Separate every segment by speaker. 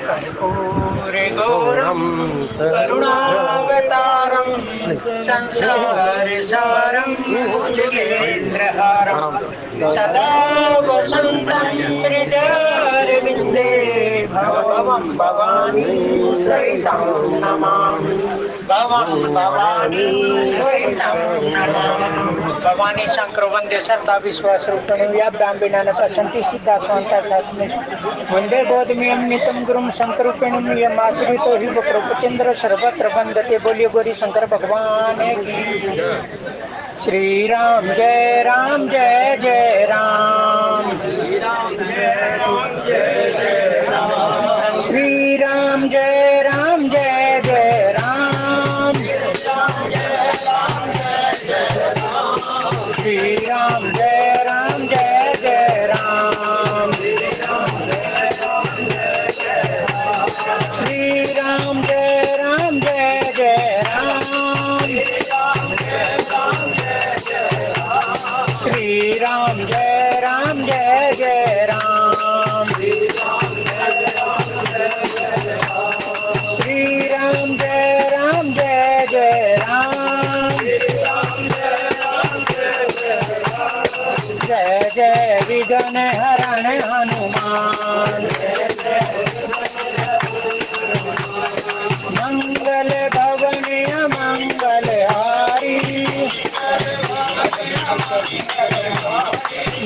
Speaker 1: कर्पूरे गौरम करुणावतारम संसारसारम भुजगेन्द्रहारम सदा वसंतं हृदयारविन्दे भवं भवानी सहितं नमामि भवं भवानी सहितं नमामि। भवानी शंकर वंदे सर्ता विश्वास रूपिणी व्याभ्याम विनानता संति सिद्धा स्वांता सात्मे वंदे बोधमियं नितम गुरुम शंकर रूपिणीम यमाश्रितो हि प्रभुचंद्र सर्वत्र वंदते। बोलिए गौरी शंकर भगवान की। श्री राम जय जय राम, श्री राम जय जय राम, श्री राम जय जय राम, श्री राम जय जय राम, श्री राम जय जय राम, श्री राम जय जय राम, श्री राम जय जय राम, जय जय विघ्न हरण हनुमान, मंगल भवन मंगल हारी,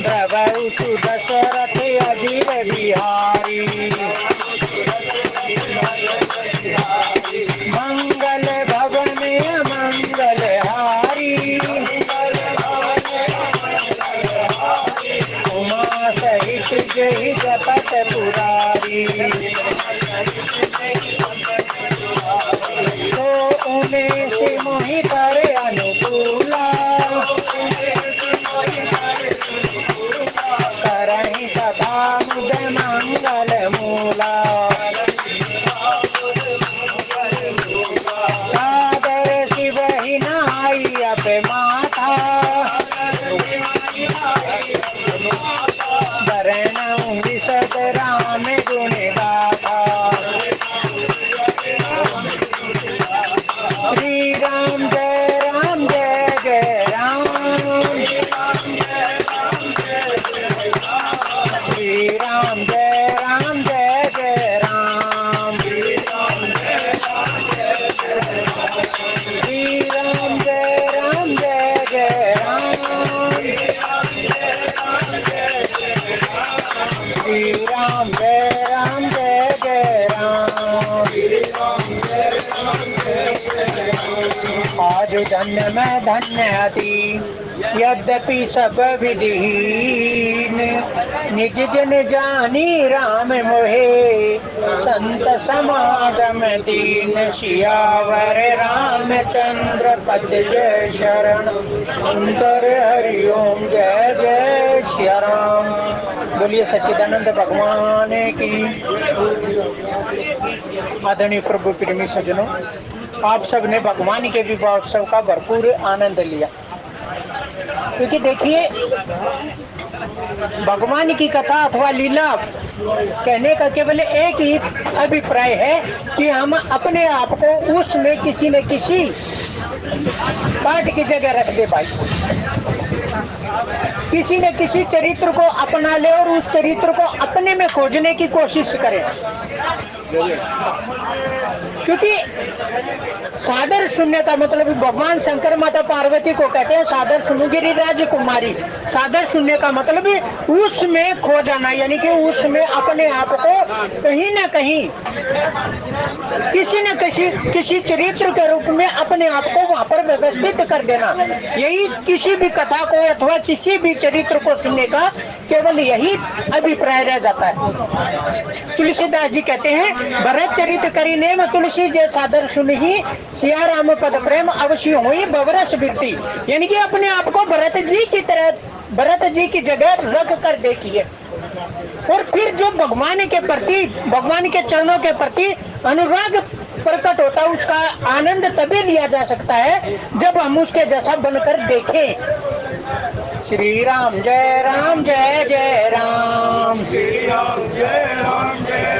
Speaker 1: प्रभु सुदशरथ अजीर बिहारी, मंगल भवन मंगल हारी, उमा सहित जय जपत पुरारी, तो उन्हें से मोहि पर अनुकूला, करहि सदा मुद मंगल मूला, सादर शिव ही नाई अब माथा, वरणं विशद राम गुण गाथा, श्री राम जय जय राम, श्री राम जय जय राम, श्री राम जय जय राम, श्री राम जय जय राम। आज धन्य में धन्य अति यद्यपि सब विधिहीन, निज जन जानी राम मोहे संत समागम दीन, सियावर रामचंद्र पद जय शरण, सुंदर हरिओम जय जय सिया राम। बोलिए सच्चिदानंद भगवान की। आदरणीय प्रभु प्रेमी सज्जनों, आप सब ने भगवान के विवाह उत्सव का भरपूर आनंद लिया, क्योंकि देखिए भगवान की कथा अथवा लीला कहने का केवल एक ही अभिप्राय है कि हम अपने आप को उसमें किसी न किसी पाठ की जगह रख दे भाई, किसी न किसी चरित्र को अपना ले और उस चरित्र को अपने में खोजने की कोशिश करें। क्योंकि सादर सुनने का मतलब भगवान शंकर माता पार्वती को कहते हैं सादर सुनो गिरिराज कुमारी। सादर सुनने का मतलब उसमें खो जाना, यानी कि उसमें अपने आप को कहीं ना कहीं किसी न किसी चरित्र के रूप में अपने आप को वहां पर व्यवस्थित कर देना। यही किसी भी कथा को अथवा किसी भी चरित्र को सुनने का केवल यही अभिप्राय रह जाता है। तुलसीदास जी कहते हैं भरत चरित करी नेम तुलसी जय सादर सुनहि, सिया राम पद प्रेम अवश्य हुई बवरस बिरती। यानी कि अपने आप को भरत जी की तरह, भरत जी की जगह रख कर देखिए, और फिर जो भगवान के प्रति, भगवान के चरणों के प्रति अनुराग प्रकट होता है, उसका आनंद तभी लिया जा सकता है जब हम उसके जैसा बनकर देखें। श्री राम जय जय राम, श्री राम जय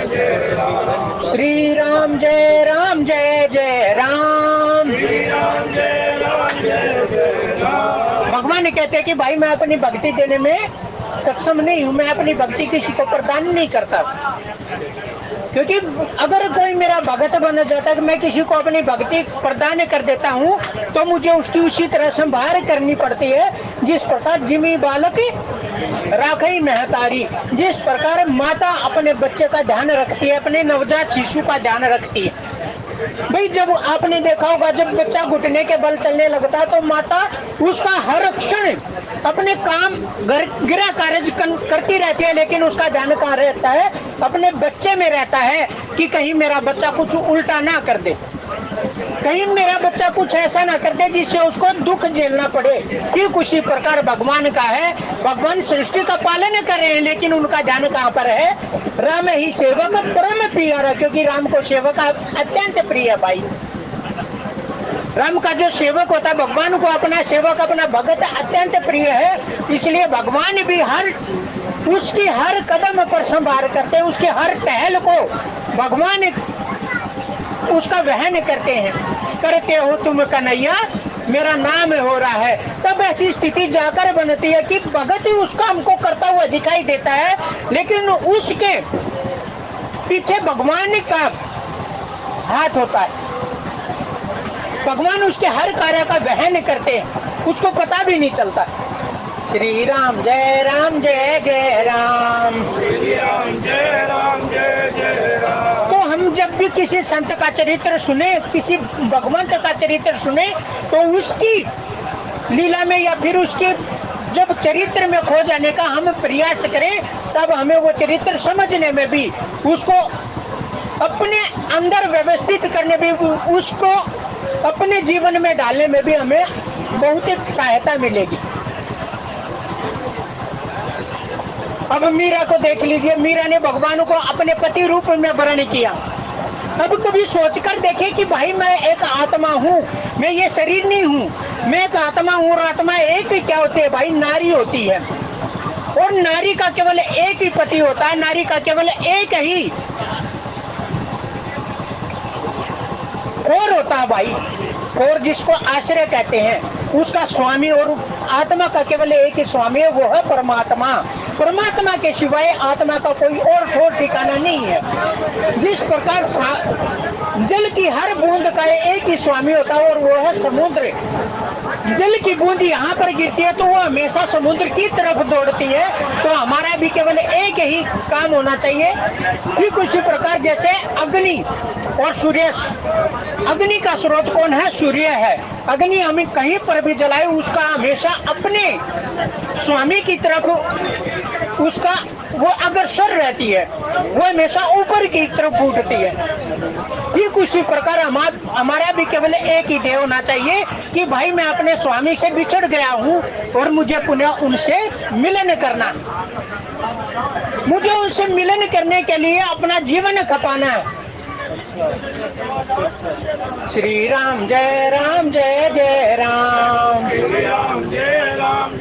Speaker 1: श्री राम जय राम जय जय राम। भगवान कहते हैं कि भाई मैं अपनी भक्ति देने में सक्षम नहीं हूं, मैं अपनी भक्ति किसी को प्रदान नहीं करता, क्योंकि अगर कोई मेरा भगत बन जाता है कि मैं किसी को अपनी भक्ति प्रदान कर देता हूं तो मुझे उसकी उसी तरह संभाल करनी पड़ती है जिस प्रकार जिमी बालक राखई महतारी, जिस प्रकार माता अपने बच्चे का ध्यान रखती है, अपने नवजात शिशु का ध्यान रखती है। भाई जब आपने देखा होगा जब बच्चा घुटने के बल चलने लगता है तो माता उसका हर क्षण अपने काम गृह कार्य करती रहती है, लेकिन उसका ध्यान कहाँ रहता है? अपने बच्चे में रहता है कि कहीं मेरा बच्चा कुछ उल्टा ना कर दे, कहीं मेरा बच्चा कुछ ऐसा ना कर दे जिससे उसको दुख झेलना पड़े। ठीक उसी प्रकार भगवान का है, भगवान सृष्टि का पालन कर रहे हैं लेकिन उनका ध्यान कहाँ पर है? राम ही सेवक परम प्यारा, क्योंकि राम को सेवक अत्यंत प्रिय है। भाई राम का जो सेवक होता है, भगवान को अपना सेवक अपना भगत अत्यंत प्रिय है, इसलिए भगवान भी उसकी हर कदम पर संभाल करते हैं, उसके हर टहल को भगवान उसका वहन करते हैं। करते हो तुम कन्हैया मेरा नाम हो रहा है, तब ऐसी स्थिति जाकर बनती है कि भगत उस काम को करता हुआ दिखाई देता है, लेकिन उसके पीछे भगवान का हाथ होता है, भगवान उसके हर कार्य का वहन करते हैं, उसको पता भी नहीं चलता। श्री राम जय जय राम, श्री राम जय जय राम। तो हम जब भी किसी संत का चरित्र सुने, किसी भगवंत का चरित्र सुने, तो उसकी लीला में या फिर उसके जब चरित्र में खो जाने का हम प्रयास करें, तब हमें वो चरित्र समझने में भी, उसको अपने अंदर व्यवस्थित करने में भी, उसको अपने जीवन में डालने में भी हमें बहुत सहायता मिलेगी। अब मीरा को देख लीजिए, मीरा ने भगवान को अपने पति रूप में वर्ण किया। अब कभी सोचकर देखे कि भाई मैं एक आत्मा हूँ, मैं ये शरीर नहीं हूँ, मैं एक आत्मा हूँ, और आत्मा एक ही क्या होती है भाई? नारी होती है, और नारी का केवल एक ही पति होता है, नारी का केवल एक ही और होता है भाई, और जिसको आश्रय कहते हैं, उसका स्वामी, और आत्मा का केवल एक ही स्वामी है, वो है परमात्मा। परमात्मा के सिवाय आत्मा का कोई और ठोर ठिकाना नहीं है। जिस प्रकार जल की हर बूंद का एक ही स्वामी होता है और वो है समुद्र। जल की बूंद यहाँ पर गिरती है तो वो हमेशा समुद्र की तरफ दौड़ती है, तो हमारा भी केवल एक ही काम होना चाहिए। ठीक उसी प्रकार जैसे अग्नि और सूर्य, अग्नि का स्रोत कौन है? सूर्य है। अग्नि हमें कहीं पर भी जलाए, उसका हमेशा अपने स्वामी की तरफ उसका वो अग्रसर रहती है, वो हमेशा ऊपर की तरफ उठती है। ठीक उसी प्रकार हमारा भी केवल एक ही ध्येय होना चाहिए कि भाई मैं अपने स्वामी से बिछड़ गया हूँ और मुझे पुनः उनसे मिलन करना, मुझे उनसे मिलन करने के लिए अपना जीवन खपाना है। श्री राम जय जय राम, श्री राम जय जय राम,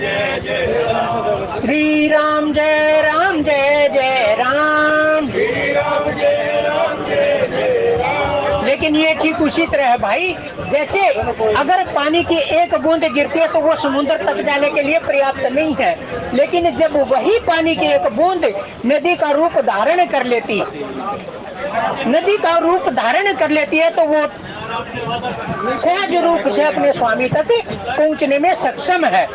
Speaker 1: श्री राम जय जय राम, श्री राम जय जय राम। लेकिन ये ठीक उसी तरह है भाई, जैसे अगर पानी की एक बूंद गिरती है तो वो समुद्र तक जाने के लिए पर्याप्त नहीं है, लेकिन जब वही पानी की एक बूंद नदी का रूप धारण कर लेती है तो वो सहज रूप से अपने स्वामी तक पहुंचने में सक्षम है।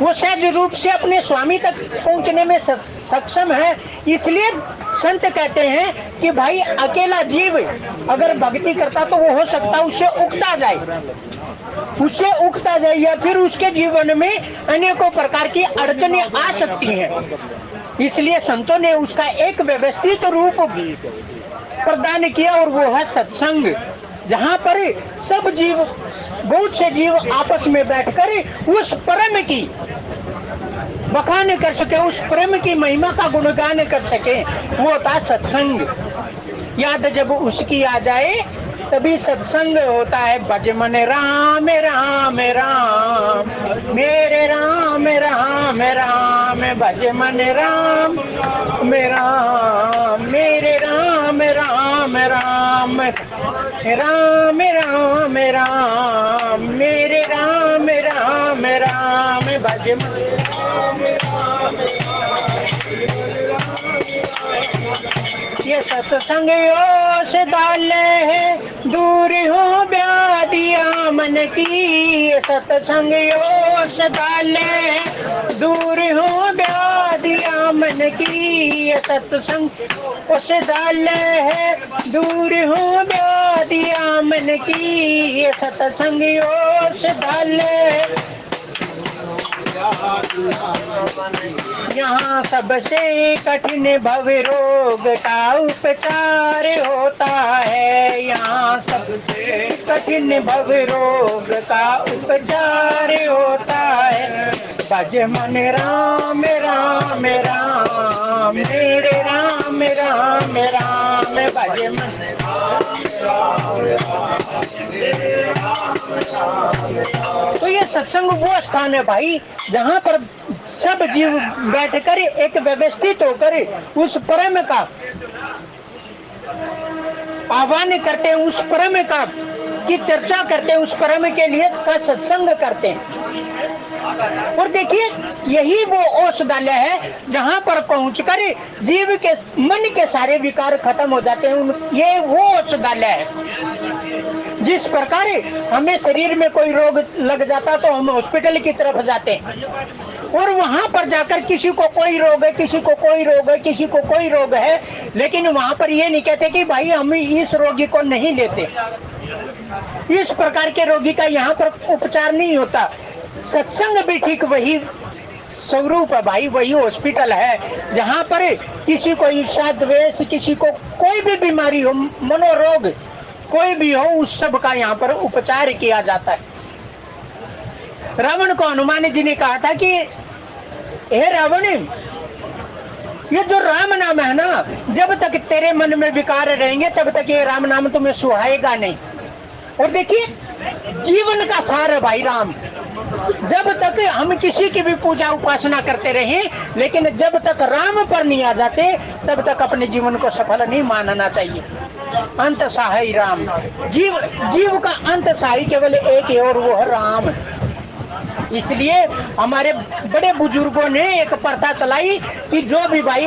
Speaker 1: वो सहज रूप से अपने स्वामी तक पहुंचने में सक्षम है। इसलिए संत कहते हैं कि भाई अकेला जीव अगर भक्ति करता तो वो हो सकता उससे उगता जाए या फिर उसके जीवन में अनेकों प्रकार की अड़चनें आ सकती हैं। इसलिए संतों ने उसका एक व्यवस्थित रूप प्रदान किया और वो है सत्संग, जहाँ पर सब जीव, बहुत से जीव आपस में बैठकर उस परम की बखान कर सके, उस प्रेम की महिमा का गुणगान कर सके, वो होता है सत्संग। याद जब उसकी आ जाए तभी सत्संग होता है। भज मन राम राम राम, मेरे राम राम राम, भज मन राम राम, मेरे राम राम राम राम मेरे राम राम राम भज ये सत्संग योश डाले है दूर हो व्याधिया मन की। ये सत्संग योश डाले दूर हो व्याधिया मन की। ये सत्संग उस डाले है दूर हो व्याधिया मन की। ये सत्संग योश डाले यहाँ सबसे कठिन भव रोग का उपचार होता है। यहाँ सबसे कठिन भव रोग का उपचार होता है। भज मन राम राम राम मेरे राम राम राम भज मन। तो ये सत्संग वो स्थान है भाई जहाँ पर सब जीव बैठकर एक व्यवस्थित होकर उस परम का आह्वान करते हैं, उस परम का की चर्चा करते हैं, उस परम के लिए का सत्संग करते हैं। और देखिए यही वो औषधालय है जहाँ पर पहुंचकर जीव के मन के सारे विकार खत्म हो जाते हैं। ये वो औषधालय है। जिस प्रकार हमें शरीर में कोई रोग लग जाता तो हम हॉस्पिटल की तरफ जाते हैं और वहां पर जाकर किसी को कोई रोग है, किसी को कोई रोग है, किसी को कोई रोग है, लेकिन वहां पर ये नहीं कहते कि भाई हम इस रोगी को नहीं लेते। इस प्रकार के रोगी का यहाँ पर उपचार नहीं होता। सत्संग भी ठीक वही स्वरूप है भाई, वही हॉस्पिटल है जहाँ पर किसी को ईर्ष्या द्वेष, किसी को कोई भी बीमारी हो, मनोरोग कोई भी हो, उस सब का यहाँ पर उपचार किया जाता है। रावण को हनुमान जी ने कहा था कि हे रावण, ये जो राम नाम है ना, जब तक तेरे मन में विकार रहेंगे तब तक ये राम नाम तुम्हें सुहाएगा नहीं। और देखिए जीवन का सार है भाई राम। जब तक हम किसी की भी पूजा उपासना करते रहे, लेकिन जब तक राम पर नहीं आ जाते तब तक अपने जीवन को सफल नहीं मानना चाहिए। अंत सहाय राम, जीव का अंत सहाय केवल एक है और वो है राम। इसलिए हमारे बड़े बुजुर्गों ने एक प्रथा चलाई कि जो भी भाई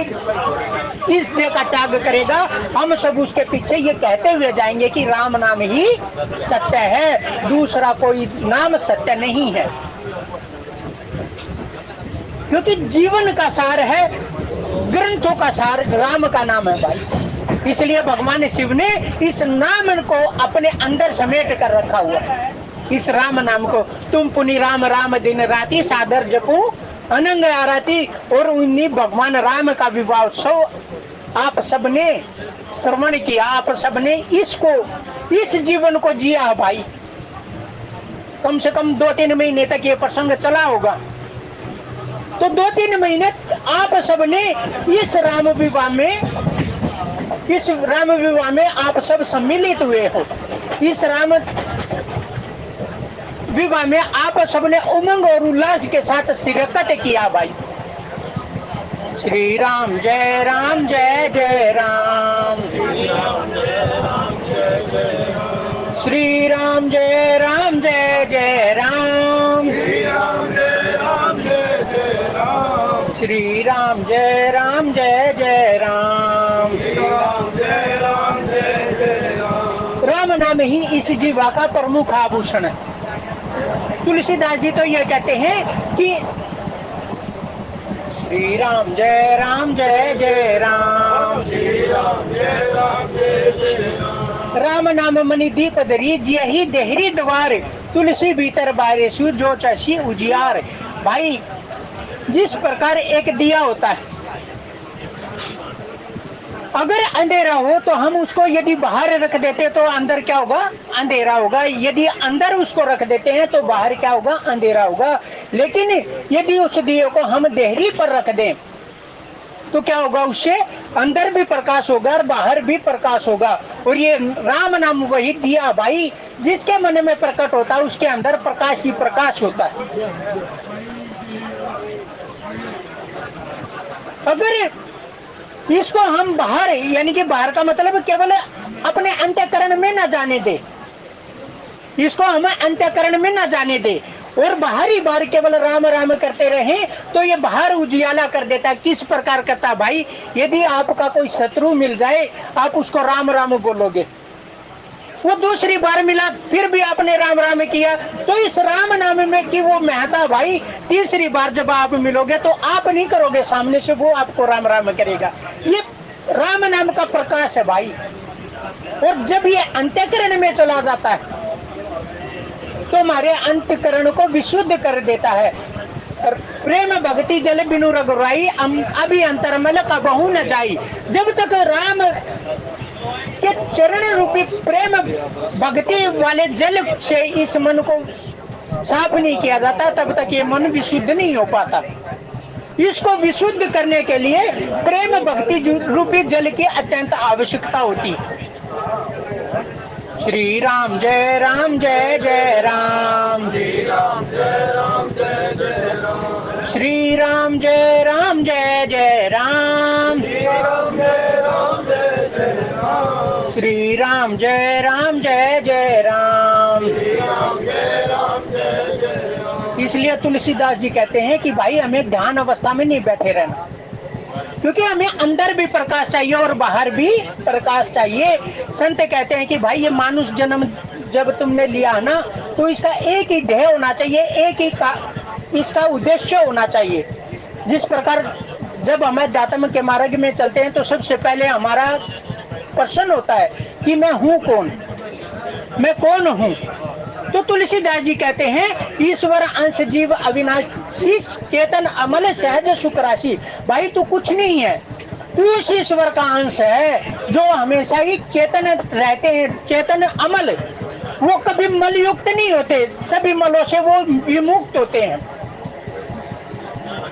Speaker 1: इस देह का त्याग करेगा, हम सब उसके पीछे ये कहते हुए जाएंगे कि राम नाम ही सत्य है, दूसरा कोई नाम सत्य नहीं है। क्योंकि जीवन का सार है, ग्रंथों का सार राम का नाम है भाई। इसलिए भगवान शिव ने इस नाम को अपने अंदर समेट कर रखा हुआ है। इस राम नाम को तुम पुनि राम राम दिन राती सादर जपू अनंग आरती। और उन्हीं भगवान राम का विवाह उत्सव आप सबने श्रवण किया, आप सबने इसको, इस जीवन को जिया भाई। कम से कम 2-3 महीने तक ये प्रसंग चला होगा। तो 2-3 महीने आप सबने इस राम विवाह में आप सब सम्मिलित हुए हो। इस राम विवाह में आप सबने उमंग और उल्लास के साथ शिरकत किया भाई। श्री राम जय राम जय जय राम, श्री राम जय राम जय जय राम, श्री राम जय राम जय जय राम, श्री राम जय राम जय जय राम, श्री राम जय राम जय जय राम, श्री राम जय राम जय जय राम। राम नाम ही इस जीवा का प्रमुख आभूषण है। तुलसीदास जी तो ये कहते हैं कि श्री राम जय जय राम, श्री राम जय जय राम। राम नाम मनि दीप दरी जियहि देहरी द्वार, तुलसी भीतर बारे सु जो चसी उजियार। भाई जिस प्रकार एक दिया होता है, अगर अंधेरा हो तो हम उसको यदि बाहर रख देते तो अंदर क्या होगा? अंधेरा होगा। यदि अंदर उसको रख देते हैं तो बाहर क्या होगा? अंधेरा होगा। लेकिन यदि उस दिए को हम देहरी पर रख दें तो क्या होगा? उससे अंदर भी प्रकाश होगा और बाहर भी प्रकाश होगा। और ये राम नाम वही दिया भाई, जिसके मन में प्रकट होता है उसके अंदर प्रकाश ही प्रकाश होता है। अगर इसको हम बाहर, यानी कि बाहर का मतलब केवल अपने अंतःकरण में न जाने दे, इसको हम अंतःकरण में न जाने दे और बाहरी बाहर केवल राम राम करते रहे तो ये बाहर उजियाला कर देता है। किस प्रकार करता भाई, यदि आपका कोई शत्रु मिल जाए आप उसको राम राम बोलोगे, वो दूसरी बार मिला फिर भी आपने राम राम किया, तो इस राम नाम में की वो महत्ता भाई, तीसरी बार जब आप मिलोगे तो आप नहीं करोगे सामने से, वो आपको राम राम करेगा। ये राम नाम का प्रकाश है भाई। और जब ये अंतःकरण में चला जाता है तो हमारे अंतःकरण को विशुद्ध कर देता है। प्रेम भक्ति जल बिनु रघुराई अभी अंतरमल का बहु न जाई। जब तक राम के चरण रूपी प्रेम भक्ति वाले जल से इस मन को साफ नहीं किया जाता तब तक ये मन विशुद्ध नहीं हो पाता। इसको विशुद्ध करने के लिए प्रेम भक्ति रूपी जल की अत्यंत आवश्यकता होती है। श्री राम जय राम जय जय राम, श्री राम जय राम जय जय राम, श्री राम जय राम जय जय राम, श्री राम जय राम जय जय राम। इसलिए तुलसीदास जी कहते हैं कि भाई हमें ध्यान अवस्था में नहीं बैठे रहना, क्योंकि हमें अंदर भी प्रकाश चाहिए और बाहर भी प्रकाश चाहिए। संत कहते हैं कि भाई ये मानुष जन्म जब तुमने लिया है ना तो इसका एक ही ध्येय होना चाहिए, एक ही का इसका उद्देश्य होना चाहिए। जिस प्रकार जब हम अध्यात्म के मार्ग में चलते हैं तो सबसे पहले हमारा प्रश्न होता है कि मैं हूँ कौन, मैं कौन हूँ। तो तुलसीदास जी कहते हैं ईश्वर अंश जीव अविनाशी चेतन अमल सहज सुख राशि। भाई तू कुछ नहीं है, तू उस ईश्वर का अंश है जो हमेशा ही चेतन रहते हैं, चेतन अमल, वो कभी मल युक्त नहीं होते, सभी मलों से वो विमुक्त होते हैं।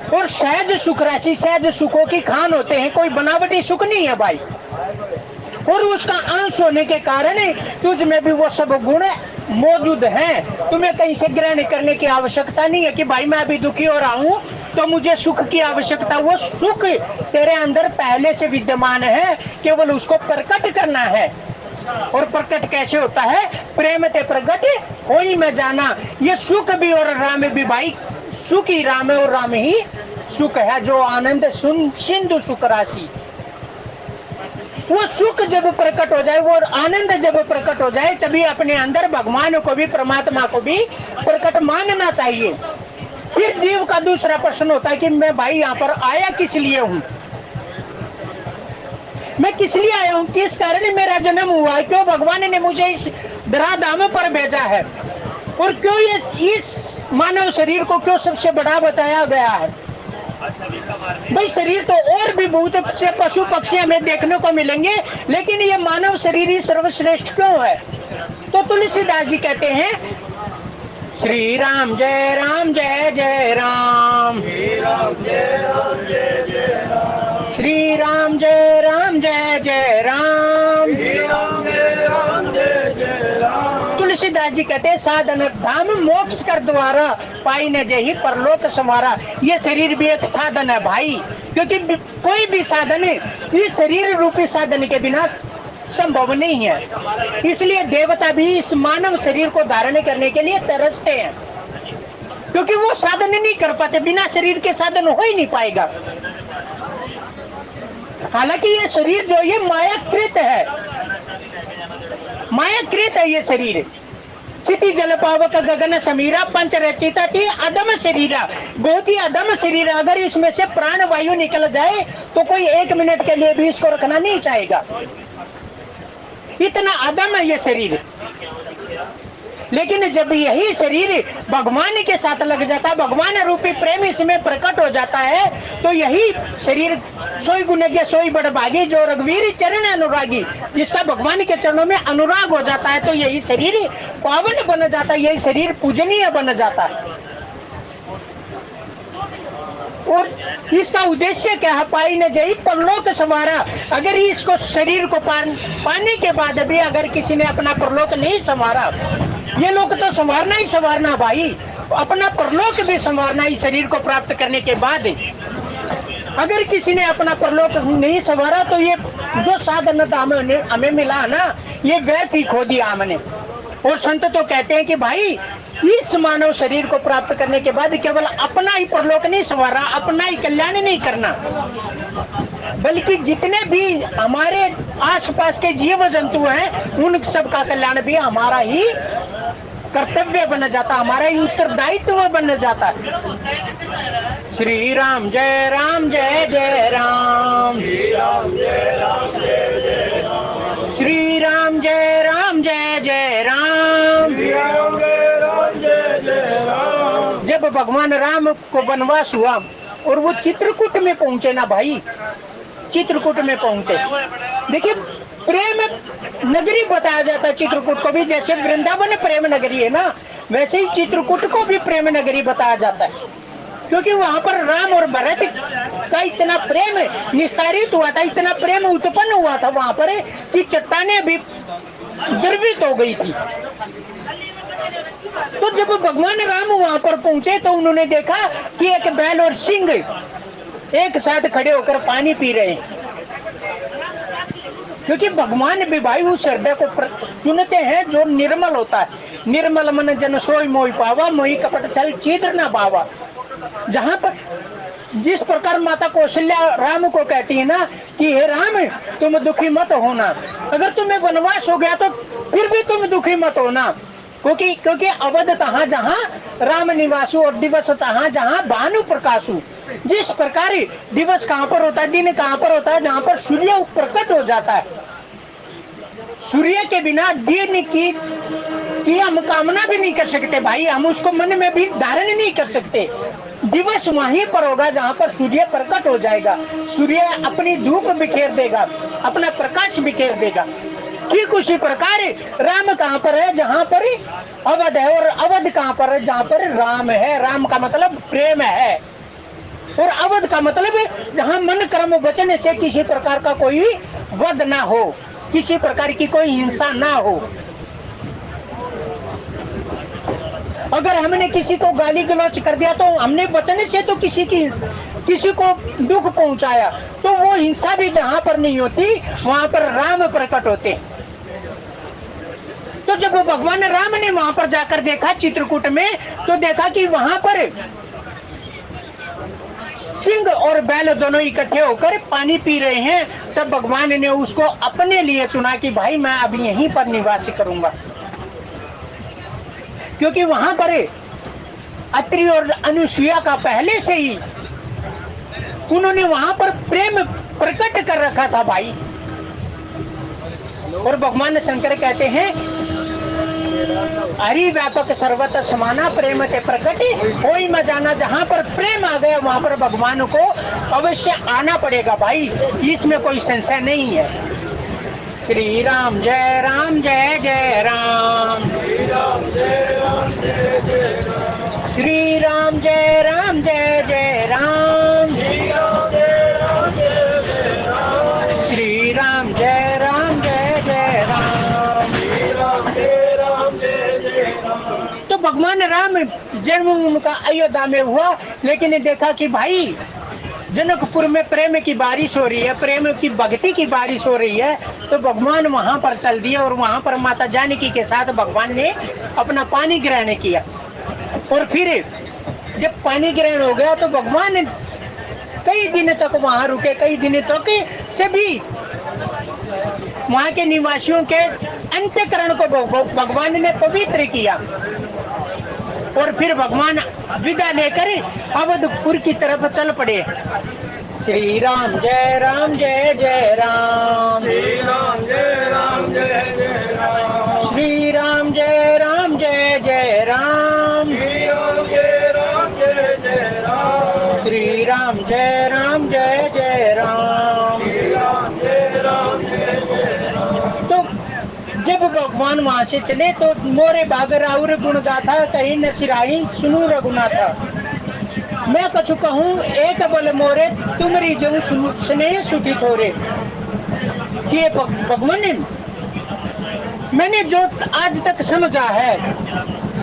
Speaker 1: और सहज सुख राशि, सहज सुखों की खान होते हैं, कोई बनावटी सुख नहीं है भाई। और उसका अंश होने के कारण तुझ में भी वो सब गुण मौजूद हैं। तुम्हें कहीं से ग्रहण करने की आवश्यकता नहीं है कि भाई मैं अभी दुखी हो रहा हूँ तो मुझे सुख की आवश्यकता। वो सुख तेरे अंदर पहले से विद्यमान है, केवल उसको प्रकट करना है। और प्रकट कैसे होता है? प्रेम ते प्रकट हो ही में जाना। ये सुख भी और राम भी भाई, सुख ही राम है और राम ही सुख है। जो आनंद सिंधु सुख राशि, वो सुख जब प्रकट हो जाए, वो आनंद जब प्रकट हो जाए, तभी अपने अंदर भगवान को भी, परमात्मा को भी प्रकट मानना चाहिए। फिर जीव का दूसरा प्रश्न होता है कि मैं भाई यहाँ पर आया किस लिए हूँ, मैं किस लिए आया हूँ, किस कारण मेरा जन्म हुआ है, क्यों भगवान ने मुझे इस धराधाम पर भेजा है, और क्यों ये इस मानव शरीर को क्यों सबसे बड़ा बताया गया है। भाई शरीर तो और भी बहुत से पशु पक्षी हमें देखने को मिलेंगे, लेकिन ये मानव शरीर ही सर्वश्रेष्ठ क्यों है? तो तुलसीदास जी कहते हैं श्री राम जय जय राम, श्री राम जय राम, श्री राम जय जय राम। तुलसीदास जी कहते हैं साधन धाम मोक्ष कर द्वारा पाई ने जही परलोक संवारा। ये शरीर भी एक साधन है भाई, क्योंकि कोई भी साधन इस शरीर रूपी साधन के बिना संभव नहीं है। इसलिए देवता भी इस मानव शरीर को धारण करने के लिए तरसते हैं, क्योंकि वो साधन नहीं कर पाते, बिना शरीर के साधन हो ही नहीं पाएगा। हालांकि ये शरीर जो ये मायाकृत है, मायाकृत है ये शरीर। चिति जल पावक गगन समीरा पंच रचिता थी अदम शरीरा, बहुत ही अदम शरीर। अगर इसमें से प्राण वायु निकल जाए तो कोई 1 मिनट के लिए भी इसको रखना नहीं चाहेगा, इतना अदम है ये शरीर। लेकिन जब यही शरीर भगवान के साथ लग जाता है, भगवान रूपी प्रेम इसमें प्रकट हो जाता है, तो यही शरीर सोई गुणज्ञ सोई बड़भागी, जो रघुवीर चरण अनुरागी, जिसका भगवान के चरणों में अनुराग हो जाता है, तो यही शरीर पावन बन जाता है, यही शरीर पूजनीय बन जाता है। और इसका उद्देश्य क्या है? पाई ने जई परलोक संवारा। अगर इसको शरीर को पाने के बाद भी अगर किसी ने अपना परलोक नहीं संवारा, ये लोग तो संवारना ही संवारना भाई, अपना परलोक भी संवारना इस शरीर को प्राप्त करने के बाद। अगर किसी ने अपना परलोक नहीं संवारा तो ये जो साधन हमें मिला ना, ये व्यर्थ ही खो दिया हमने। और संत तो कहते हैं कि भाई इस मानव शरीर को प्राप्त करने के बाद केवल अपना ही परलोक नहीं संवारा, अपना ही कल्याण नहीं करना, बल्कि जितने भी हमारे आसपास के जीव जंतु हैं उन सबका कल्याण भी हमारा ही कर्तव्य बन जाता, हमारा ही उत्तरदायित्व बन जाता है। श्री राम जय राम जय जय राम, श्री राम जय राम जय जय राम, श्री राम जय राम जय जय राम, श्री राम जय राम जय जय राम। जब भगवान राम को वनवास हुआ और वो चित्रकूट में पहुंचे ना भाई, चित्रकूट में पहुंचे, देखिए प्रेम नगरी बताया जाता है चित्रकूट को भी, जैसे वृंदावन प्रेम नगरी है ना, वैसे ही चित्रकूट को भी प्रेम नगरी बताया जाता है, क्योंकि वहां पर राम और भरत का इतना प्रेम निस्तारित हुआ था, इतना प्रेम उत्पन्न हुआ था वहां पर कि चट्टानें भी द्रवित हो गई थी। तो जब भगवान राम वहां पर पहुंचे तो उन्होंने देखा कि एक बैल और सिंह एक साथ खड़े होकर पानी पी रहे हैं, क्योंकि भगवान भी भाई उस हृदय को चुनते हैं जो निर्मल होता है। निर्मल मन जन सोई मोहि पावा, मोहि कपट छल छिद्र न पावा। जहां पर जिस प्रकार माता कौशल्या राम को कहती है ना कि हे राम तुम दुखी मत होना, अगर तुम्हें वनवास हो गया तो फिर भी तुम दुखी मत होना, क्योंकि अवध तहाँ जहाँ राम निवासु और दिवस तहाँ जहाँ भानु प्रकाशु। जिस प्रकार दिवस कहाँ पर होता है, दिन कहाँ पर होता है, जहाँ पर सूर्य प्रकट हो जाता है, सूर्य के बिना दिन की हम कामना भी नहीं कर सकते भाई, हम उसको मन में भी धारण नहीं कर सकते। दिवस वहीं पर होगा जहाँ पर सूर्य प्रकट हो जाएगा, सूर्य अपनी धूप बिखेर देगा, अपना प्रकाश बिखेर देगा। ठीक उसी प्रकार राम कहाँ पर है, जहाँ पर अवध है, और अवध कहाँ पर है, जहाँ पर राम है। राम का मतलब प्रेम है, और अवध का मतलब जहाँ मन कर्म वचन से किसी प्रकार का कोई वध ना हो, किसी प्रकार की कोई हिंसा ना हो। अगर हमने किसी को गाली गलौच कर दिया तो हमने वचन से तो किसी को दुख पहुंचाया, तो वो हिंसा भी जहां पर नहीं होती वहां पर राम प्रकट होते। तो जब वो भगवान राम ने वहां पर जाकर देखा चित्रकूट में, तो देखा कि वहां पर सिंह और बैल दोनों इकट्ठे होकर पानी पी रहे हैं। तब भगवान ने उसको अपने लिए चुना कि भाई मैं अब यहीं पर निवास करूंगा, क्योंकि वहां पर अत्रि और अनुसुईया का पहले से ही उन्होंने वहां पर प्रेम प्रकट कर रखा था भाई। और भगवान शंकर कहते हैं हरि व्यापक सर्वत्र समाना प्रेम ते प्रकट कोई न जाना। जहां पर प्रेम आ गया वहां पर भगवान को अवश्य आना पड़ेगा भाई, इसमें कोई संशय नहीं है। श्री राम जय राम जय जय राम, श्री राम जय राम जय जय राम, श्री राम जय राम जय जय राम, श्री राम जय राम जय जय राम, श्री राम जय राम जय जय राम, श्री राम जय राम जय जय राम। तो भगवान राम जन्म उनका अयोध्या में हुआ, लेकिन देखा कि भाई जनकपुर में प्रेम की बारिश हो रही है, प्रेम की भक्ति की बारिश हो रही है, तो भगवान वहां पर चल दिए और वहां पर माता जानकी के साथ भगवान ने अपना पानी ग्रहण किया। और फिर जब पानी ग्रहण हो गया तो भगवान कई दिन तक वहां रुके, कई दिन तक सभी वहां के निवासियों के अंतःकरण को भगवान ने पवित्र किया। और फिर भगवान विदा लेकर अवधपुर की तरफ चल पड़े। श्री राम जय जय राम, श्री राम जय जय राम, श्री राम जय जय राम, श्री राम जय जय राम, श्री राम जय जय राम, श्री राम जय जय राम। तो जब भगवान वहां से चले तो मोरे बागर और गुण गाथा कहीं न सिराही सुनू रघुनाथा। मैं कछु कहूँ एक बल मोरे तुमरी जो स्नेह सुखी थोरे। कि भगवान मैंने जो आज तक समझा है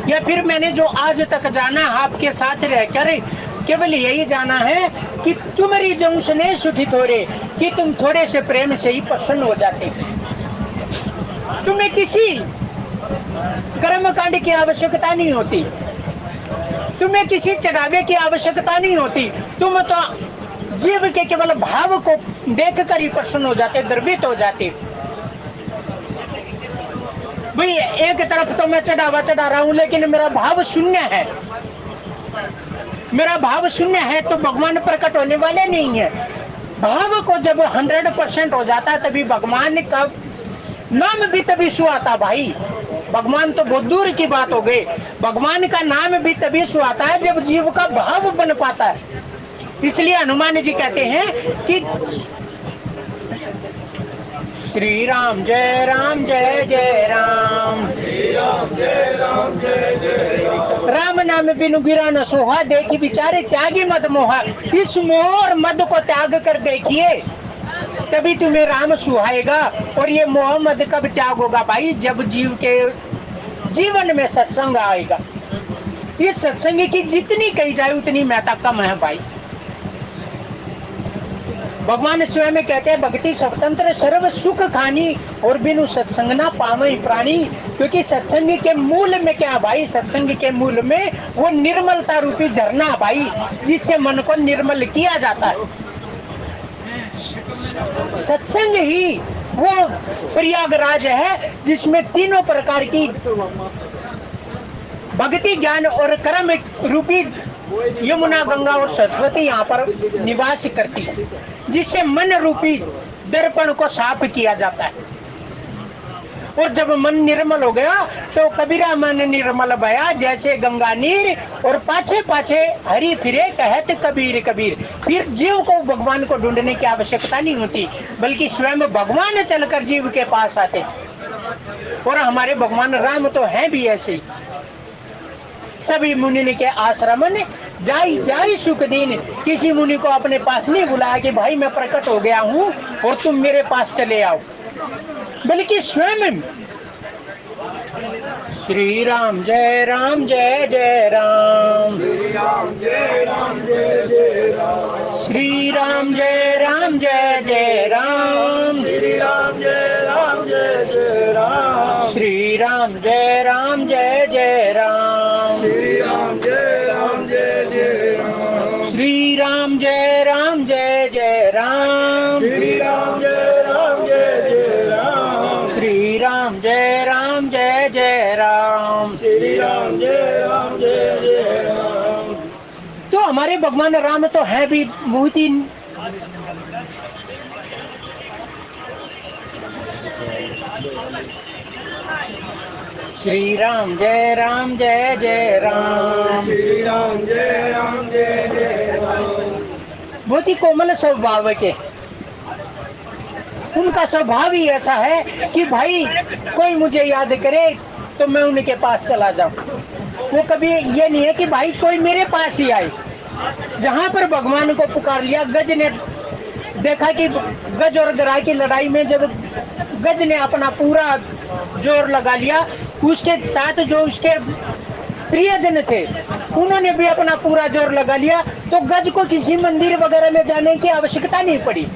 Speaker 1: या फिर मैंने जो आज तक जाना आपके साथ रहकर केवल यही जाना है कि तुम्हारी जंग स्नेह सुठी थोड़े, कि तुम थोड़े से प्रेम से ही प्रसन्न हो जाते। तुम्हें किसी कर्मकांड की आवश्यकता नहीं होती, तुम्हें किसी चढ़ावे की आवश्यकता नहीं होती। तुम तो जीव के केवल भाव को देखकर ही प्रसन्न हो जाते, द्रवित हो जाते। भाई एक तरफ तो मैं चढ़ावा चढ़ा रहा हूं, लेकिन मेरा भाव शून्य है, मेरा भाव शून्य है तो भगवान प्रकट होने वाले नहीं है। भाव को जब 100% हो जाता है तभी भगवान का नाम भी तभी सुहाता। भाई भगवान तो बहुत दूर की बात हो गई, भगवान का नाम भी तभी सुहाता है जब जीव का भाव बन पाता है। इसलिए हनुमान जी कहते हैं कि श्री राम जय राम जय जय राम, श्री राम जय राम जय जय राम। राम नाम बिनु गिरा न सोहा, देखी विचारे त्यागी मद मोहा। इस मोह और मद को त्याग कर देखिए, तभी तुम्हें राम सुहाएगा। और ये मोह मद कब त्याग होगा भाई? जब जीव के जीवन में सत्संग आएगा। इस सत्संग की जितनी कही जाए उतनी महत्ता कम है भाई। भगवान स्वयं कहते हैं भक्ति स्वतंत्र सर्व सुख खानी, और बिनु सत्संग ना पावई प्राणी। क्योंकि सत्संग के मूल में क्या भाई? सत्संग के मूल में वो निर्मलता रूपी झरना भाई, जिससे मन को निर्मल किया जाता है। सत्संग ही वो प्रयागराज है जिसमें तीनों प्रकार की भक्ति ज्ञान और कर्म रूपी यमुना गंगा और सरस्वती यहाँ पर निवास करती है, जिससे मन रूपी दर्पण को साफ किया जाता है। और जब मन निर्मल हो गया तो कबीरा मन निर्मल भया, जैसे गंगा नीर और पाछे पाछे हरी फिरे कहत कबीर कबीर। फिर जीव को भगवान को ढूंढने की आवश्यकता नहीं होती, बल्कि स्वयं भगवान चलकर जीव के पास आते। और हमारे भगवान राम तो हैं भी ऐसे ही। सभी मुनि के आश्रम ने जाई जाई सुख दीन, किसी मुनि को अपने पास नहीं बुलाया कि भाई मैं प्रकट हो गया हूँ और तुम मेरे पास चले आओ, बल्कि स्वयं श्री राम जय जय राम, श्री राम जय जय राम, श्री राम जय जय राम, श्री राम जय जय राम, श्री राम जय जय राम, श्री राम जय जय राम, श्री राम जय जय राम, श्री राम जय जय राम, श्री राम जय जय राम, श्री राम जय जय राम। तो हमारे भगवान राम तो है भी बहुत ही श्री राम जय जय राम, श्री राम जय जय राम। बहुत ही कोमल स्वभाव के, उनका स्वभाव ही ऐसा है कि भाई कोई मुझे याद करे तो मैं उनके पास चला जाऊं। वो कभी ये नहीं है कि भाई कोई मेरे पास ही आए। जहां पर भगवान को पुकार लिया, गज ने देखा कि गज और गराय की लड़ाई में जब गज ने अपना पूरा जोर लगा लिया, उसके साथ जो उसके प्रियजन थे उन्होंने भी अपना पूरा जोर लगा लिया, तो गज को किसी मंदिर वगैरह में जाने की आवश्यकता नहीं पड़ी,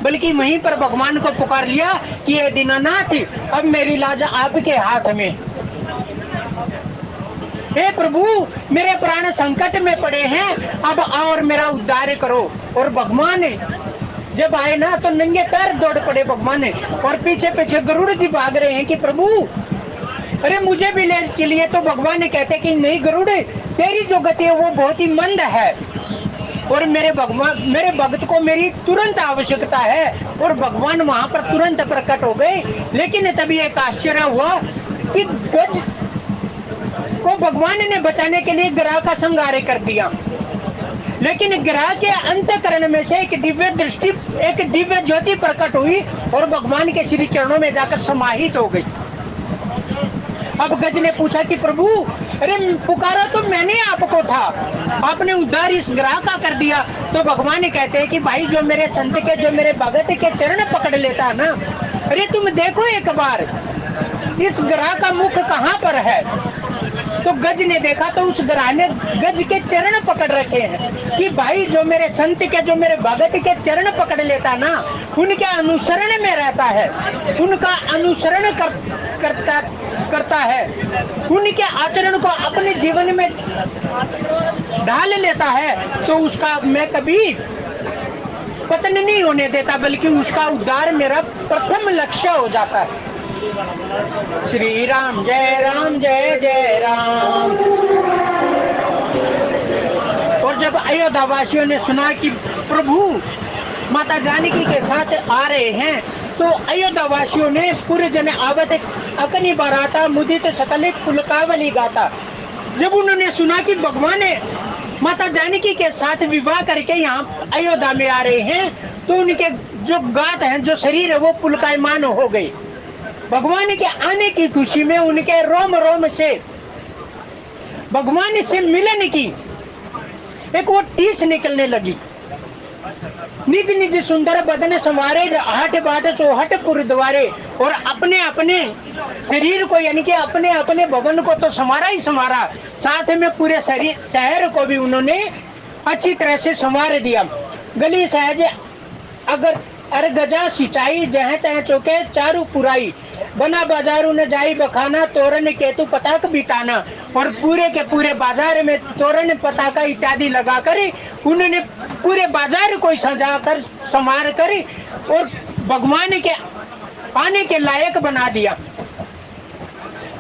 Speaker 1: बल्कि वहीं पर भगवान को पुकार लिया कि ये दीनानाथ अब मेरी लाज आपके हाथ में। हे प्रभु मेरे प्राण संकट में पड़े हैं, अब आओ और मेरा उद्धार करो। और भगवान जब आए ना तो नंगे पैर दौड़ पड़े भगवान, और पीछे पीछे गरुड़ जी भाग रहे हैं कि प्रभु अरे मुझे भी ले चलिए। तो भगवान ने कहते कि नहीं गरुड़, तेरी जो गति है वो बहुत ही मंद है, और मेरे भक्त को मेरी तुरंत आवश्यकता है। और भगवान वहां पर तुरंत प्रकट हो गए। लेकिन तभी एक आश्चर्य हुआ कि गज को भगवान ने बचाने के लिए ग्रह का संहार कर दिया, लेकिन ग्रह के अंतःकरण में से एक दिव्य दृष्टि, एक दिव्य ज्योति प्रकट हुई और भगवान के श्री चरणों में जाकर समाहित हो गई। अब गज ने पूछा कि प्रभु अरे पुकारा तो मैंने आपको था, आपने उद्धार इस ग्रह का कर दिया। तो भगवान ने कहते हैं कि भाई जो मेरे संत के, जो मेरे भगत के चरण पकड़ लेता है ना, अरे तुम देखो एक बार इस ग्रह का मुख कहाँ पर है। तो गज ने देखा तो उस ग्राह ने गज के चरण पकड़ रखे हैं कि भाई जो मेरे संत के, जो मेरे भगत के चरण पकड़ लेता ना, उनके अनुसरण में रहता है, उनका अनुसरण करता है, उनके आचरण को अपने जीवन में ढाल लेता है, तो उसका मैं कभी पतन नहीं होने देता, बल्कि उसका उद्धार मेरा प्रथम लक्ष्य हो जाता है। श्री राम जय जय राम। और जब अयोध्या वासियों ने सुना कि प्रभु माता जानकी के साथ आ रहे हैं, तो अयोध्या वासियों ने पूरे जन आवत अकनी बाराता मुदित सकलित पुलकावली गाता। जब उन्होंने सुना कि भगवान माता जानकी के साथ विवाह करके यहाँ अयोध्या में आ रहे हैं, तो उनके जो गात हैं, जो शरीर है, वो पुलकायमान हो गई। भगवान के आने की खुशी में उनके रोम रोम से भगवान से मिलन की एक वो टीस निकलने लगी। निज निज सुंदर बदन संवारे, हट बाट चौहट पुर द्वारे। और अपने अपने शरीर को, यानी कि अपने अपने भवन को तो संवारा ही संवारा, साथ में पूरे शहर को भी उन्होंने अच्छी तरह से संवार दिया। गली सहज अगर गजा सिंचाई, जहाँ तह चौके चारू पुराई, बना बाजारू न जाई बखाना, तोरण केतु पताक बिटाना। और पूरे के पूरे बाजार में तोरण पताका इत्यादि लगाकर उन्होंने पूरे बाजार को सजाकर संवार कर और भगवान के आने के लायक बना दिया।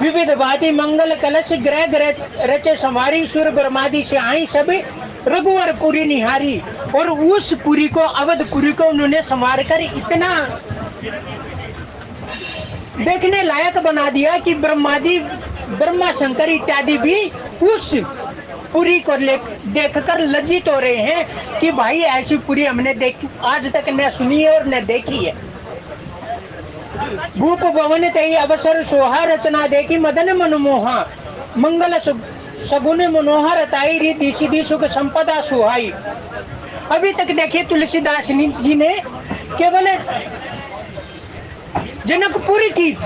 Speaker 1: विविध भांति मंगल कलश ग्रह ग्रह रचे संवारी, सुर ब्रह्मादि से आई सब रघुवर पुरी निहारी। और उस पुरी को, अवधपुरी को उन्होंने संवार कर इतना देखने लायक बना दिया कि ब्रह्मा शंकर इत्यादि भी उस पुरी को देखकर लज्जित हो रहे हैं कि भाई ऐसी पुरी हमने आज तक न सुनी है और न देखी है। भूप भवन तई अवसर सोहा, रचना देखी मदन मनमोहा, मंगल सगुन मनोहर ताई, रिद्धि सिद्धि सुख संपदा सुहाई। अभी तक देखिए तुलसीदास जी ने केवल जनकपुरी की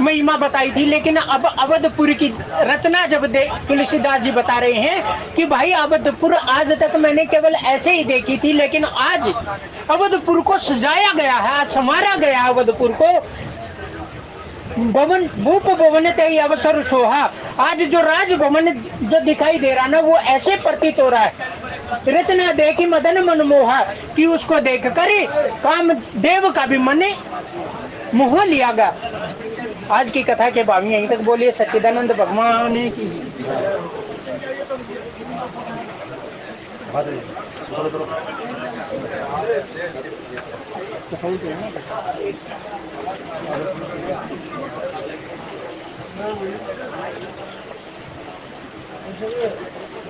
Speaker 1: महिमा बताई थी, लेकिन अब अवधपुरी की रचना जब तुलसीदास जी बता रहे हैं कि भाई अवधपुर आज तक मैंने केवल ऐसे ही देखी थी, लेकिन आज अवधपुर को सजाया गया है, आज संवारा गया अवधपुर को। भवन भूप भवन ते अवसर सोहा, आज जो राजभवन जो दिखाई दे रहा ना, वो ऐसे प्रतीत हो रहा है। रचना देखी मदन मनमोहा, कि उसको देख कर काम देव का भी मन मोह लिया गया। आज की कथा के भावी यहीं तक। बोलिए सच्चिदानंद भगवान की।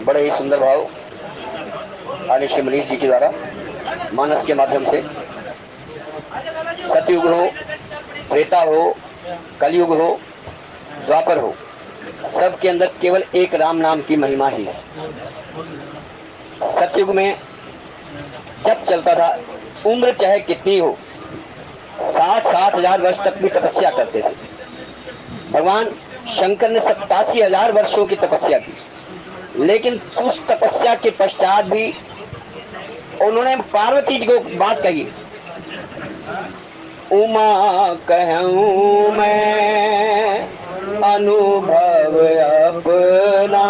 Speaker 2: बड़े ही सुंदर भाव आदि श्री मनीष जी के द्वारा मानस के माध्यम से, सतयुग हो, त्रेता हो, कलयुग हो, द्वापर हो, सब के अंदर केवल एक राम नाम की महिमा ही है। सतयुग में जब चलता था, उम्र चाहे कितनी हो, 60-60 हजार वर्ष तक भी तपस्या करते थे। भगवान शंकर ने 87,000 वर्षों की तपस्या की, लेकिन उस तपस्या के पश्चात भी उन्होंने पार्वती जी को बात कही, उमा कहूँ मैं अनुभव अपना,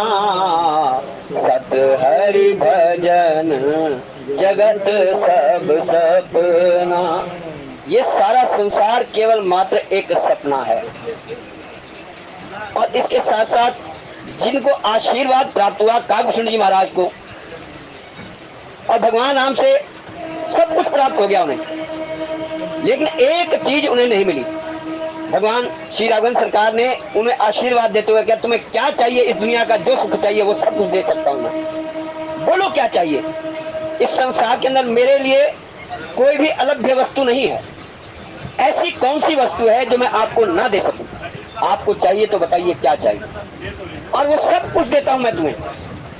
Speaker 2: सत हरि भजन जगत सब सपना। ये सारा संसार केवल मात्र एक सपना है। और इसके साथ साथ जिनको आशीर्वाद प्राप्त हुआ काकभूषण जी महाराज को, और भगवान राम से सब कुछ प्राप्त हो गया उन्हें, लेकिन एक चीज उन्हें नहीं मिली। भगवान श्री राघवन सरकार ने उन्हें आशीर्वाद देते हुए, क्या तुम्हें क्या चाहिए इस दुनिया का, जो सुख चाहिए वो सब कुछ दे सकता हूं मैं, बोलो क्या चाहिए। इस संसार के अंदर मेरे लिए कोई भी अलभ्य वस्तु नहीं है। ऐसी कौन सी वस्तु है जो मैं आपको ना दे सकूं? आपको चाहिए तो बताइए क्या चाहिए, और वो सब कुछ देता हूं मैं तुम्हें।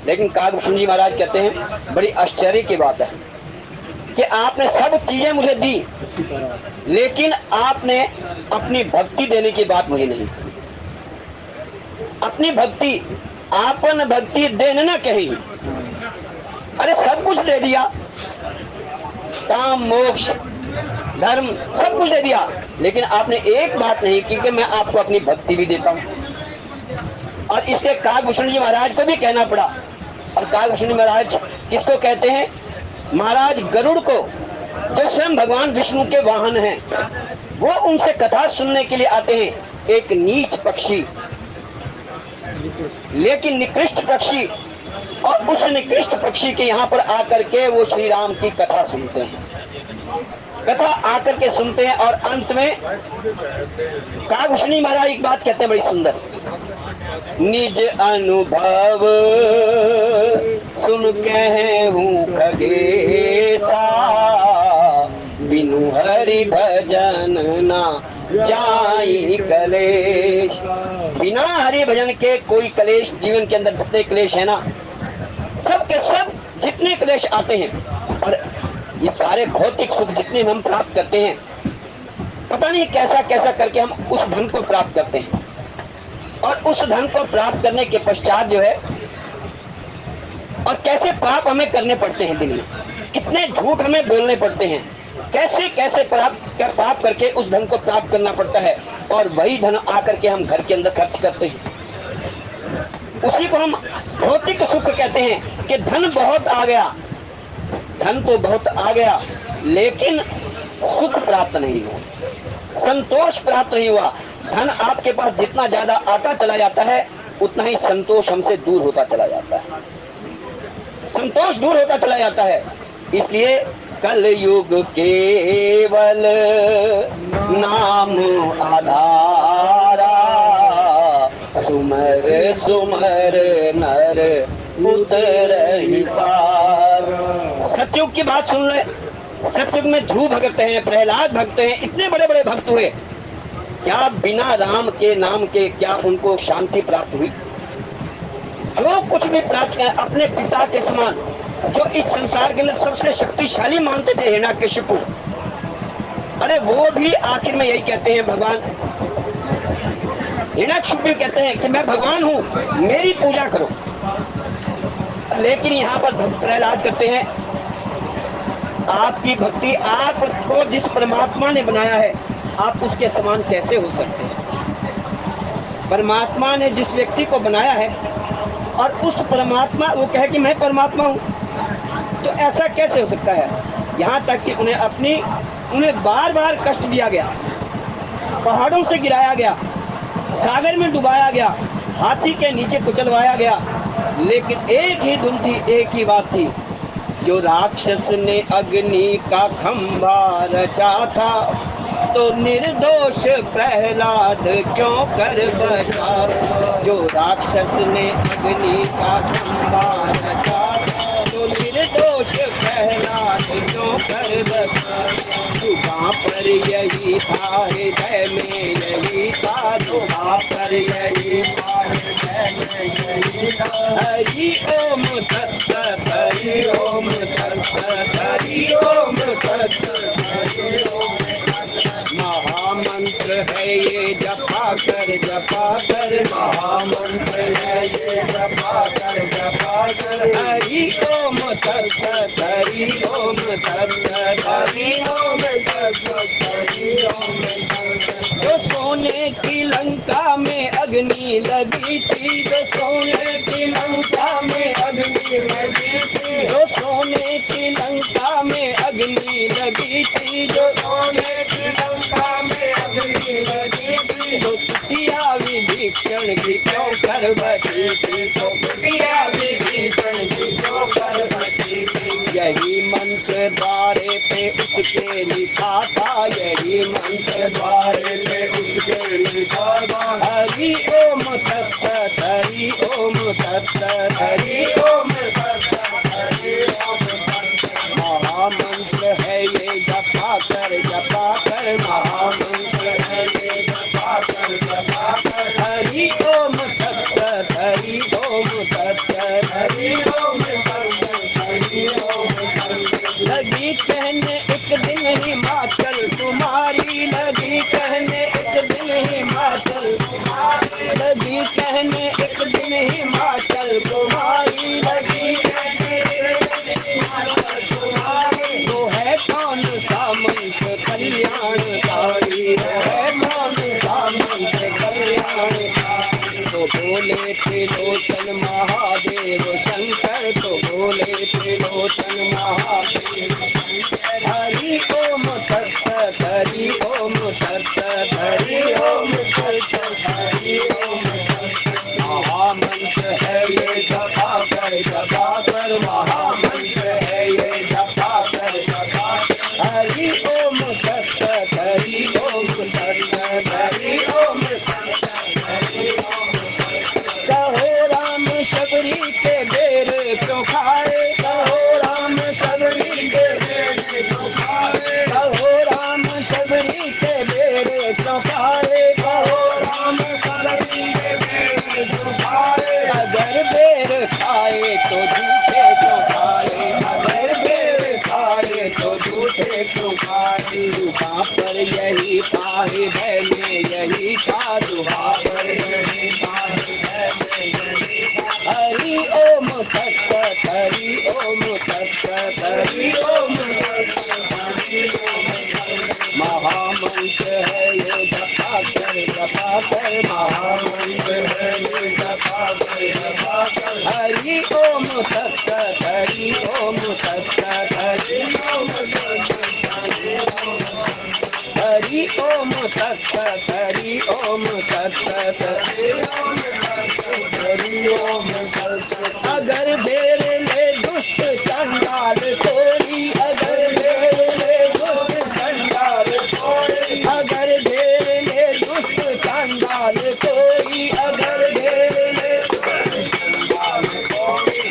Speaker 2: लेकिन काकभूषण जी महाराज कहते हैं, बड़ी आश्चर्य की बात है कि आपने सब चीजें मुझे दी, लेकिन आपने अपनी भक्ति देने की बात मुझे नहीं की। अपनी भक्ति आपन भक्ति देन न कही। अरे सब कुछ दे दिया, काम मोक्ष धर्म सब कुछ दे दिया, लेकिन आपने एक बात नहीं की कि मैं आपको अपनी भक्ति भी देता हूं। और इसके काकभूषण जी महाराज को भी कहना पड़ा। और काकभूषण जी महाराज किसको कहते हैं? महाराज गरुड़ को, जो स्वयं भगवान विष्णु के वाहन हैं। वो उनसे कथा सुनने के लिए आते हैं। एक नीच पक्षी, लेकिन निकृष्ट पक्षी, और उस निकृष्ट पक्षी के यहाँ पर आकर के वो श्री राम की कथा सुनते हैं। कथा आकर के सुनते हैं और अंत में काकभूषणी महाराज एक बात कहते हैं बड़ी सुंदर। निज अनुभव सुन कहूं खगेसा, बिनु हरि भजन ना जाई कलेश। बिना हरि भजन के कोई कलेश, जीवन के अंदर जितने क्लेश है ना, सब के सब जितने क्लेश आते हैं, और ये सारे भौतिक सुख जितने हम प्राप्त करते हैं, पता नहीं कैसा कैसा करके हम उस धन को प्राप्त करते हैं। और उस धन को प्राप्त करने के पश्चात जो है, और कैसे पाप हमें करने पड़ते हैं दिन में, कितने झूठ हमें बोलने पड़ते हैं, कैसे कैसे पाप करके उस धन को प्राप्त करना पड़ता है, और वही धन आकर के हम घर के अंदर खर्च करते हैं। उसी को हम भौतिक सुख कहते हैं कि धन बहुत आ गया, धन तो बहुत आ गया, लेकिन सुख प्राप्त नहीं हुआ, संतोष प्राप्त नहीं हुआ। धन आपके पास जितना ज्यादा आता चला जाता है, उतना ही संतोष हमसे दूर होता चला जाता है, संतोष दूर होता चला जाता है। इसलिए कल युग केवल नाम आधारा, सुमर सुमर नर उतरहि पार। सतयुग की बात सुन ले। सतयुग में ध्रुव भक्त हैं, प्रहलाद भक्त हैं, इतने बड़े बड़े भक्त हुए। क्या बिना राम के नाम के क्या उनको शांति प्राप्त हुई? जो कुछ भी प्राप्त किया अपने पिता के समान, जो इस संसार के अंदर सबसे शक्तिशाली मानते थे हिरण्यकशिपु, अरे वो भी आखिर में यही कहते हैं, भगवान हिरण्यकशिपु कहते हैं कि मैं भगवान हूं, मेरी पूजा करो। लेकिन यहाँ पर प्रहलाद करते हैं, आपकी भक्ति, आपको जिस परमात्मा ने बनाया है, आप उसके समान कैसे हो सकते हैं? परमात्मा ने जिस व्यक्ति को बनाया है और उस परमात्मा, वो कहे कि मैं परमात्मा हूं, तो ऐसा कैसे हो सकता है? यहाँ तक कि उन्हें बार बार कष्ट दिया गया, पहाड़ों से गिराया गया, सागर में डुबाया गया, हाथी के नीचे कुचलवाया गया, लेकिन एक ही धुन थी, एक ही बात थी, जो राक्षस ने अग्नि का खंभा रचा था, तो निर्दोष प्रहलाद क्यों कर बचा। जो राक्षस ने अग्नि का खंभा रचा, तो निर्दोष प्रहलाद क्यों कर बचा। जुबां पर यही था, हृदय में यही था, जुबां पर यही था, हृदय में यही था। हरि ओम तत्सत, हरि ओम तत्सत, हरि ओम तत्सत, हरि ओम तत्सत। महामंत्र है ये जपा कर, महामंत्र है ये जपा कर, हरि ओम तत्सत, हरि ओम तत्सत, हरि ओम तत्सत, हरि ओम तत्सत। जो सोने की लंका में अग्नि लगी थी, जो सोने की लंका में अग्नि लगी थी, जो सोने की लंका में अग्नि लगी थी, जो सोने की लंका में अग्नि लगी थी, तो कुटिया विभीषण की क्यों कर बची थी, तो कुटिया विभीषण की क्यों कर बची थी। यही मंत्र द्वारे पे उसके लिखा था, यही मंत्र द्वारे पे उसके लिखा था। हरि ओम तत्सत, हरि ओम तत्सत, हरि ओम तत्सत, हरि ओम तत्सत। महामंत्र है ये जपा कर, महामंत्र है ये जपा कर, हरि ओम तत्सत, हरि ओम तत्सत, हरि ओम तत्सत, हरि ओम तत्सत। लगी कहने एक दिन हिमाचल तुम्हारी, लगी कहने एक दिन हिमाचल तुम्हारी, लगी कहने एक दिन हिमाचल कुमारी लगी वो है कौन सा मंत्र कल्याणकारी है कौन सा मंत्र कल्याणकारी तो बोले त्रिलोचन महादेव शंकर तो बोले त्रिलोचन महादेव हरि ओम सत्त हरि ओम सत्त हरि ओम सत्त हरि ओम महामंत्र है ये जपा कर महामंत्र है ये जपा कर हरि ओम सत्त हरि ओम सत्त हरि ओम सत्त हरि ओम कहो राम शबरी के बेर क्यों खाए कहो राम शबरी के बेर क्यों खाए कहो राम शबरी के बेर क्यों खाए कहो राम शबरी के बेर क्यों खाए अगर बेर खाए तो झूठे क्यों खाए अगर बेर खाए तो झूठे क्यों खाए दुहा पर यही था हृदय में यही था दुहा पर यही था हृदय में हरि ओम सत्त हरि ओम सत्त हरि ओम महामंत्र है ये जपा कर महामंत्र है ये जपा कर हरि ओम सत्त हरि ओम सत्त हरि ओम हरि ओम सत्त हरि ओम सत्त हरि ओम अगर बेर ले दुष्ट चंडाल कोई अगर बेर ले दुष्ट चंडाल कोई अगर बेर ले दुष्ट चंडाल कोई अगर बेर ले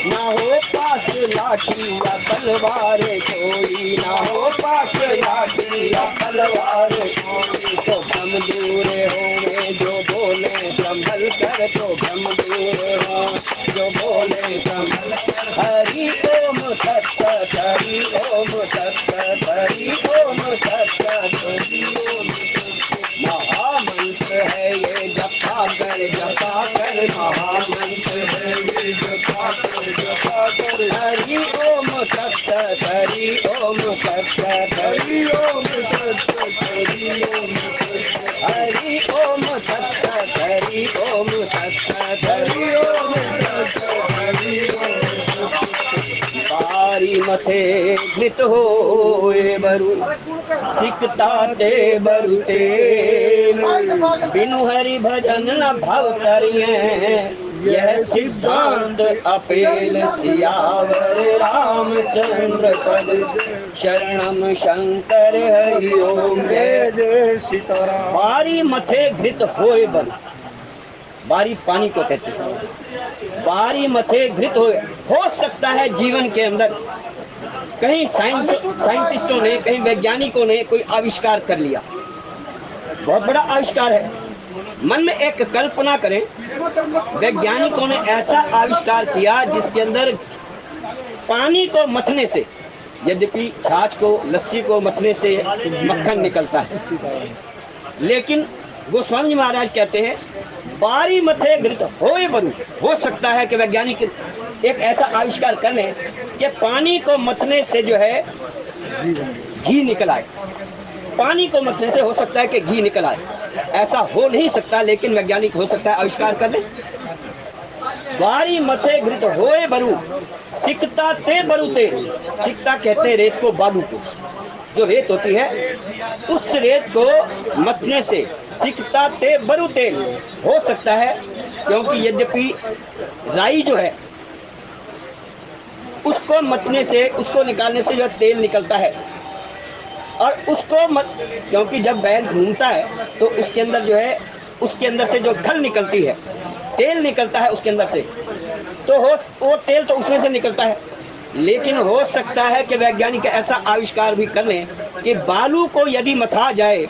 Speaker 2: ना हो पास लाठी या तलवार कोई ना हो पास लाठी या तलवार कोई तो हम दूर होंगे जो बोले संभल कर तो हम दूर हो जो बोले संभल हरि ओम सत्त हरि ओम सत्त हरि ओम सत्त हरि ओम महामंत्र है ये जपा कर महामंत्र है ये जपा कर हरि ओम सत्त हरि ओम सत्त हरि ओम सत्त हरि ओम हरि ओम सत्त हरि ओम सत्त हरि ओम सत्त हरि ओम बारी मथे घृत होए बरु सिकता ते बरु तेल बिनु हरि भजन न भव करिए यह सिद्धांत अपेल सियावर रामचंद्र पद शरणम शंकर हरि ओम जय जय सीताराम बारी मथे घृत होए बरु बारी पानी को कहते हैं बारी मथे घृत हो सकता है जीवन के अंदर कहीं साइंटिस्टों ने कहीं वैज्ञानिकों ने कोई आविष्कार कर लिया बहुत बड़ा आविष्कार है मन में एक कल्पना करें वैज्ञानिकों ने ऐसा आविष्कार किया जिसके अंदर पानी को मथने से यद्यपि छाछ को लस्सी को मथने से मक्खन निकलता है लेकिन गोस्वामी महाराज कहते हैं बारी मथे घृत होए बरु हो सकता है कि वैज्ञानिक एक ऐसा आविष्कार कर लें कि पानी को मथने से जो है घी निकल आए पानी को मथने से हो सकता है कि घी निकल आए ऐसा हो नहीं सकता लेकिन वैज्ञानिक हो सकता है आविष्कार कर ले बारी मथे घृत होए बरु सिकता ते बरु ते सिकता कहते हैं रेत को बालू को जो रेत होती है उस रेत को मथने से सिकता ते बरु तेल हो सकता है क्योंकि यद्यपि राई जो है उसको मथने से उसको निकालने से जो तेल निकलता है और उसको क्योंकि जब बैल घूमता है तो उसके अंदर जो है उसके अंदर से जो खल निकलती है तेल निकलता है उसके अंदर से तो वो तेल तो उसमें से निकलता है लेकिन हो सकता है कि वैज्ञानिक ऐसा आविष्कार भी कर लें कि बालू को यदि मथा जाए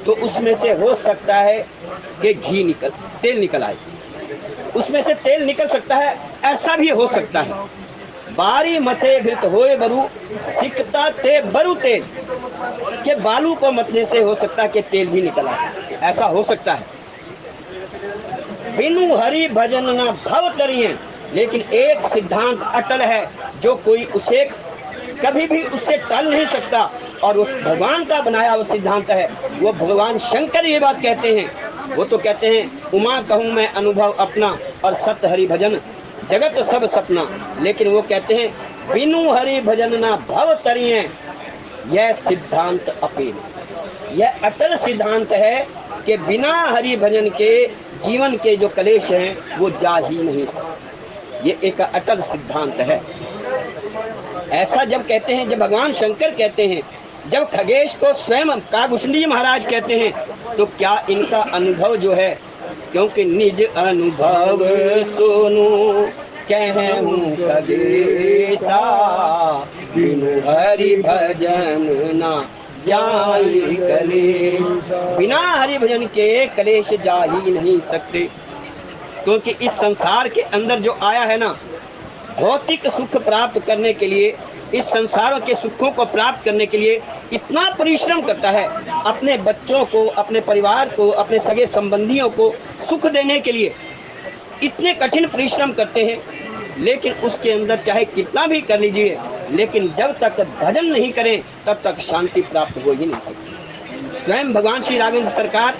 Speaker 2: तो उसमें से हो सकता है कि तेल निकल आए उसमें से तेल निकल सकता है ऐसा भी हो सकता है बारी मथे घृत होए बरु सिकता ते बरु तेल के बालू को मथने से हो सकता है कि तेल भी निकल आए ऐसा हो सकता है बिनु हरि भजन न भव तरिए। लेकिन एक सिद्धांत अटल है जो कोई उसे कभी भी उससे टल नहीं सकता, और उस भगवान का बनाया हुआ सिद्धांत है। वो भगवान शंकर ये बात कहते हैं, वो तो कहते हैं उमा कहूँ मैं अनुभव अपना, और सत हरि भजन जगत सब सपना। लेकिन वो कहते हैं बिनु हरि भजन ना भव तरिए, यह सिद्धांत अपील, यह अटल सिद्धांत है कि बिना हरि भजन के जीवन के जो कलेश हैं वो जा ही नहीं सकते। ये एक अटल सिद्धांत है। ऐसा जब कहते हैं, जब भगवान शंकर कहते हैं, जब खगेश को स्वयं कागभूषणी जी महाराज कहते हैं, तो क्या इनका अनुभव जो है, क्योंकि निज अनुभव सुनो कहूँ खगेशा, बिनु हरि भजन ना जाई कलेश। बिना हरि भजन के कलेश जा ही नहीं सकते, क्योंकि इस संसार के अंदर जो आया है ना, भौतिक सुख प्राप्त करने के लिए, इस संसार के सुखों को प्राप्त करने के लिए इतना परिश्रम करता है, अपने बच्चों को, अपने परिवार को, अपने सगे संबंधियों को सुख देने के लिए इतने कठिन परिश्रम करते हैं। लेकिन उसके अंदर चाहे कितना भी कर लीजिए, लेकिन जब तक भजन नहीं करें तब तक शांति प्राप्त हो ही नहीं सकती। स्वयं भगवान श्री राघवेंद्र सरकार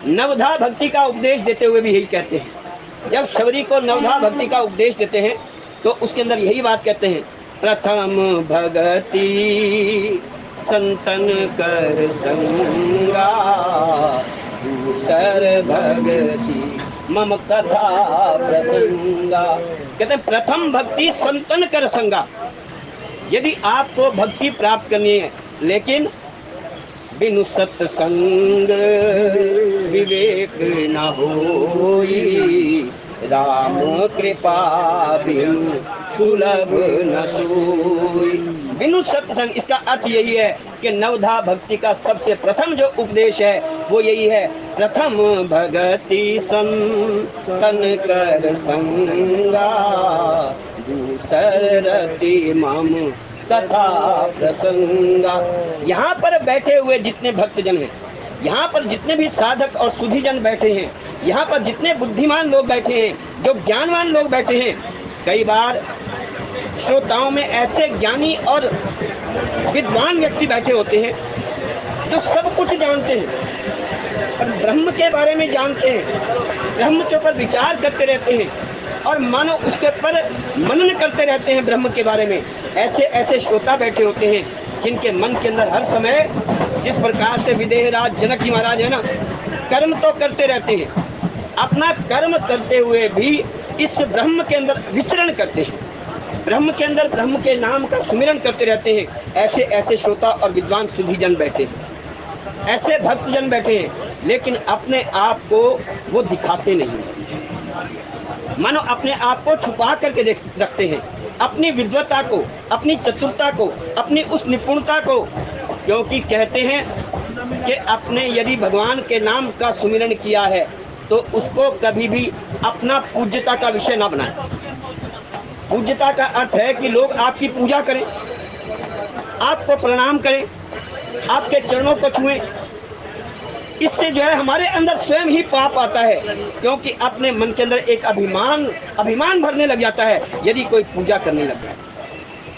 Speaker 2: नवधा भक्ति का उपदेश देते हुए भी यही कहते हैं। जब शबरी को नवधा भक्ति का उपदेश देते हैं तो उसके अंदर यही बात कहते हैं, प्रथम भगति संतन कर संगा, दूसर भगति मम कथा प्रसंगा। कहते हैं प्रथम भक्ति संतन कर संगा। यदि आपको भक्ति प्राप्त करनी है, लेकिन बिनु सत्संग विवेक न होई, राम कृपा बिनु सुलभ न सोई। बिनु सत्संग, इसका अर्थ यही है कि नवधा भक्ति का सबसे प्रथम जो उपदेश है वो यही है, प्रथम भगति संतन कर संगा, दूसर रति मम कथा प्रसंगा। यहाँ पर बैठे हुए जितने भक्तजन हैं, यहाँ पर जितने भी साधक और सुधीजन बैठे हैं, यहाँ पर जितने बुद्धिमान लोग बैठे हैं, जो ज्ञानवान लोग बैठे हैं, कई बार श्रोताओं में ऐसे ज्ञानी और विद्वान व्यक्ति बैठे होते हैं जो सब कुछ जानते हैं और ब्रह्म के बारे में जानते हैं, ब्रह्म के ऊपर विचार करते रहते हैं और मानो उसके ऊपर मनन करते रहते हैं ब्रह्म के बारे में। ऐसे ऐसे श्रोता बैठे होते हैं जिनके मन के अंदर हर समय, जिस प्रकार से विदेहराज जनक जी महाराज है ना, कर्म तो करते रहते हैं, अपना कर्म करते हुए भी इस ब्रह्म के अंदर विचरण करते हैं, ब्रह्म के अंदर ब्रह्म के नाम का सुमिरन करते रहते हैं। ऐसे ऐसे श्रोता और विद्वान सुधीजन बैठे हैं, ऐसे भक्तजन बैठे हैं, लेकिन अपने आप को वो दिखाते नहीं, मानो अपने आप को छुपा करके रखते हैं, अपनी विद्वता को, अपनी चतुरता को, अपनी उस निपुणता को, क्योंकि कहते हैं कि अपने यदि भगवान के नाम का सुमिरन किया है तो उसको कभी भी अपना पूज्यता का विषय ना बनाए। पूज्यता का अर्थ है कि लोग आपकी पूजा करें, आपको प्रणाम करें, आपके चरणों को छुएं। इससे जो है हमारे अंदर स्वयं ही पाप आता है, क्योंकि अपने मन के अंदर एक अभिमान भरने लग जाता है यदि कोई पूजा करने लग जाए।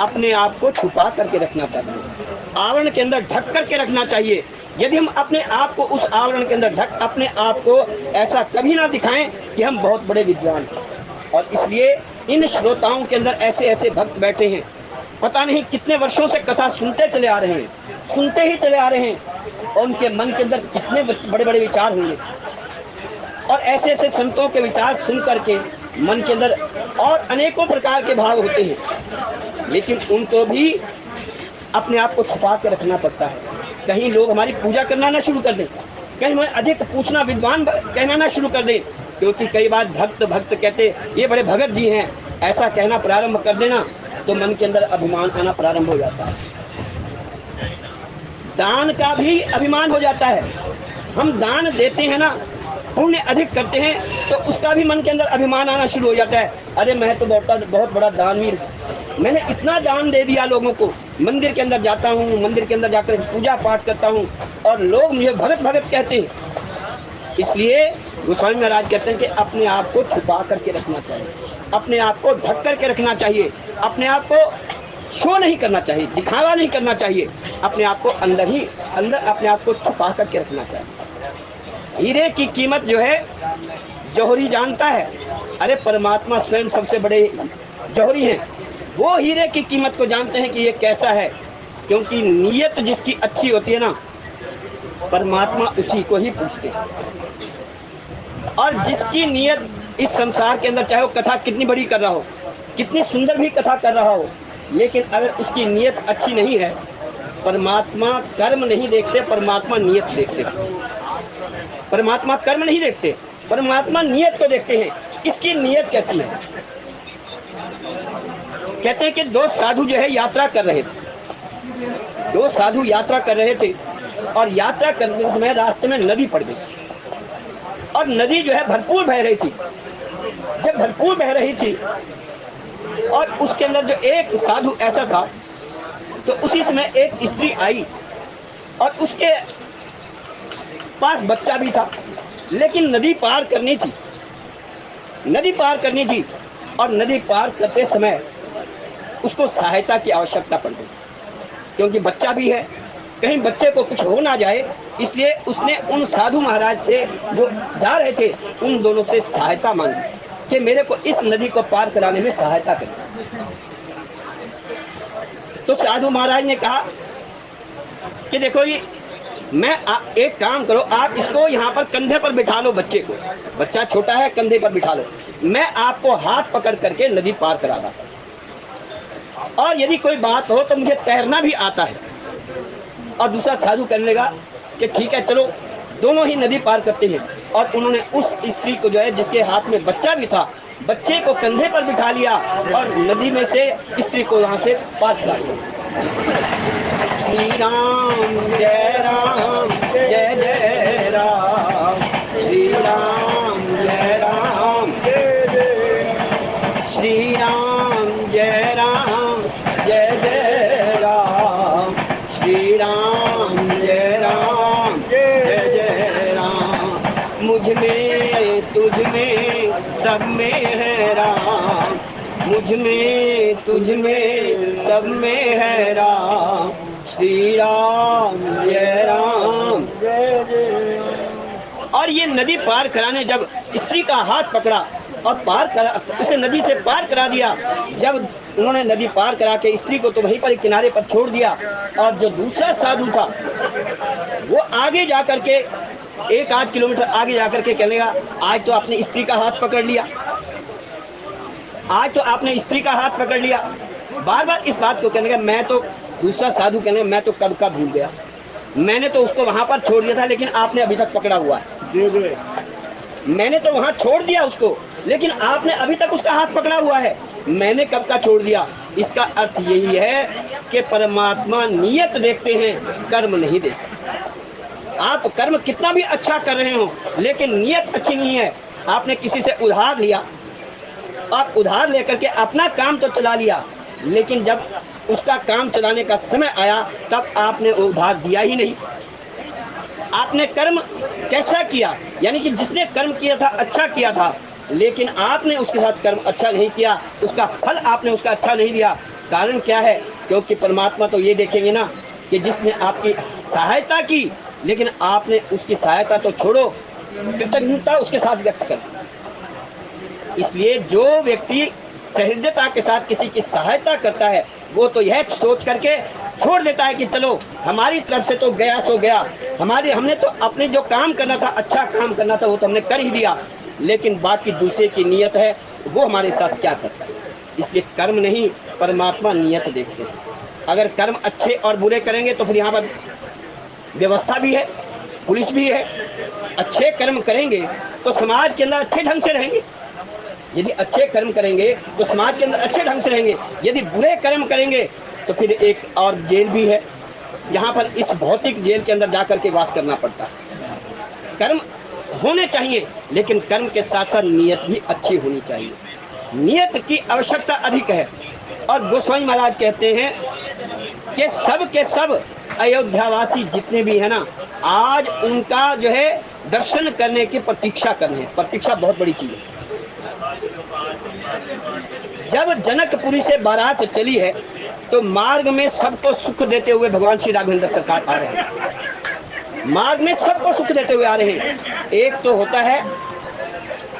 Speaker 2: अपने आप को छुपा करके रखना चाहिए, आवरण के अंदर ढक करके रखना चाहिए। यदि हम अपने आप को उस आवरण के अंदर ढक, अपने आप को ऐसा कभी ना दिखाएं कि हम बहुत बड़े विद्वान हैं। और इसलिए इन श्रोताओं के अंदर ऐसे ऐसे भक्त बैठे हैं, पता नहीं कितने वर्षों से कथा सुनते चले आ रहे हैं, सुनते ही चले आ रहे हैं, और उनके मन के अंदर कितने बड़े बड़े विचार होंगे। और ऐसे ऐसे संतों के विचार सुन करके मन के अंदर और अनेकों प्रकार के भाव होते हैं, लेकिन उनको भी अपने आप को छुपा के रखना पड़ता है। कहीं लोग हमारी पूजा करना ना शुरू कर दें, कहीं हमें अधिक पूछना, विद्वान कहना ना शुरू कर दें, क्योंकि कई बार भक्त कहते ये बड़े भगत जी हैं, ऐसा कहना प्रारंभ कर देना तो मन के अंदर अभिमान आना प्रारंभ हो जाता है। दान का भी अभिमान हो जाता है। हम दान देते हैं ना, पुण्य अधिक करते हैं, तो उसका भी मन के अंदर अभिमान आना शुरू हो जाता है। अरे मैं तो बहुत बड़ा दानवीर, मैंने इतना दान दे दिया लोगों को, मंदिर के अंदर जाता हूँ, मंदिर के अंदर जाकर पूजा पाठ करता हूँ और लोग मुझे भगत भगत कहते हैं। इसलिए गोस्वामी महाराज कहते हैं कि अपने आप को छुपा करके रखना चाहिए, अपने आप को ढक करके रखना चाहिए, अपने आप को शो नहीं करना चाहिए, दिखावा नहीं करना चाहिए, अपने आप को अंदर ही अंदर अपने आप को छुपा करके रखना चाहिए। हीरे की कीमत जो है जौहरी जानता है, अरे परमात्मा स्वयं सबसे बड़े जौहरी हैं, वो हीरे की कीमत को जानते हैं कि ये कैसा है, क्योंकि नीयत जिसकी अच्छी होती है ना, परमात्मा उसी को ही पूछते हैं। और जिसकी नीयत इस संसार के अंदर, चाहे वो कथा कितनी बड़ी कर रहा हो, कितनी सुंदर भी कथा कर रहा हो, लेकिन अगर उसकी नीयत अच्छी नहीं है, परमात्मा कर्म नहीं देखते, परमात्मा नीयत देखते हैं। परमात्मा कर्म नहीं देखते, परमात्मा नीयत को देखते हैं, इसकी नीयत कैसी है। कहते हैं कि दो साधु जो है यात्रा कर रहे थे, दो साधु यात्रा कर रहे थे और यात्रा करते समय रास्ते में नदी पड़ गई और नदी जो है भरपूर बह रही थी। जब भरपूर बह रही थी और उसके अंदर जो एक साधु ऐसा था, तो उसी समय एक स्त्री आई और उसके पास बच्चा भी था, लेकिन नदी पार करनी थी, नदी पार करनी थी और नदी पार करते समय उसको सहायता की आवश्यकता पड़ गई, क्योंकि बच्चा भी है, कहीं बच्चे को कुछ हो ना जाए, इसलिए उसने उन साधु महाराज से जो जा रहे थे उन दोनों से सहायता मांगी कि मेरे को इस नदी को पार कराने में सहायता करें। तो साधु महाराज ने कहा कि देखो ये एक काम करो, आप इसको यहाँ पर कंधे पर बिठा लो, बच्चे को, बच्चा छोटा है, कंधे पर बिठा लो, मैं आपको हाथ पकड़ करके नदी पार करा दूँ, और यदि कोई बात हो तो मुझे तैरना भी आता है। और दूसरा साधु कहने लगा कि ठीक है चलो, दोनों ही नदी पार करते हैं। और उन्होंने उस स्त्री को जो है जिसके हाथ में बच्चा भी था, बच्चे को कंधे पर बिठा लिया और नदी में से स्त्री को यहाँ से पार करा दिया। श्री राम जय राम जय जय राम, श्री राम जय राम जय जय, श्री राम जय राम जय जय राम, श्री राम जय राम जय जय राम। मुझ में तुझ में सब में है राम, मुझ में तुझ में सब में है राम, श्री राम जय राम जय जय। और ये नदी पार कराने जब स्त्री का हाथ पकड़ा और पार करा, उसे नदी से पार करा दिया। जब उन्होंने नदी पार करा के स्त्री को तो वहीं पर किनारे पर छोड़ दिया, और जो दूसरा साधु था वो आगे जा करके 1-8 किलोमीटर आगे जाकर के कहने लगा, आज तो आपने स्त्री का हाथ पकड़ लिया, आज तो आपने स्त्री का हाथ पकड़ लिया। बार बार इस बात को कहने लगा। मैं तो, दूसरा साधु कहने लगा, मैं तो कब का भूल गया, मैंने तो उसको वहां पर छोड़ दिया था, लेकिन आपने अभी तक पकड़ा हुआ है। मैंने तो वहां छोड़ दिया उसको, लेकिन आपने अभी तक उसका हाथ पकड़ा हुआ है, मैंने कब का छोड़ दिया। इसका अर्थ यही है कि परमात्मा नियत देखते हैं, कर्म नहीं देखते। आप कर्म कितना भी अच्छा कर रहे हो, लेकिन नियत अच्छी नहीं है। आपने किसी से उधार लिया और उधार लेकर के अपना काम तो चला लिया, लेकिन जब उसका काम चलाने का समय आया तब आपने उधार दिया ही नहीं। आपने कर्म कैसा किया, यानी कि जिसने कर्म किया था अच्छा किया था, लेकिन आपने उसके साथ कर्म अच्छा नहीं किया, उसका फल आपने उसका अच्छा नहीं दिया। कारण क्या है? क्योंकि परमात्मा तो ये देखेंगे ना कि जिसने आपकी सहायता की, लेकिन आपने उसकी सहायता तो छोड़ो, कृतज्ञता उसके साथ व्यक्त कर। इसलिए जो व्यक्ति सहृदयता के साथ किसी की सहायता करता है, वो तो यह सोच करके छोड़ देता है कि चलो हमारी तरफ से तो गया सो गया, हमने तो अपने जो काम करना था, अच्छा काम करना था, वो तो हमने कर ही दिया, लेकिन बाकी दूसरे की नीयत है, वो हमारे साथ क्या करता है। इसलिए कर्म नहीं, परमात्मा नीयत देखते हैं। अगर कर्म अच्छे और बुरे करेंगे तो फिर यहाँ पर व्यवस्था भी है, पुलिस भी है। अच्छे कर्म करेंगे तो समाज के अंदर अच्छे ढंग से रहेंगे, यदि अच्छे कर्म करेंगे तो समाज के अंदर अच्छे ढंग से रहेंगे। यदि बुरे कर्म करेंगे तो फिर एक और जेल भी है, जहाँ पर इस भौतिक जेल के अंदर जाकर के वास करना पड़ता है। कर्म होने चाहिए, लेकिन कर्म के साथ साथ नियत भी अच्छी होनी चाहिए। नियत की आवश्यकता अधिक है। और गोस्वामी महाराज कहते हैं कि सब के सब अयोध्यावासी जितने भी है ना, आज उनका जो है दर्शन करने की प्रतीक्षा करनी है। प्रतीक्षा बहुत बड़ी चीज है। जब जनकपुरी से बारात चली है तो मार्ग में सबको सुख देते हुए भगवान श्री राघवेंद्र सरकार आ रहे हैं। मार्ग में सबको सुख देते हुए आ रहे हैं। एक तो होता है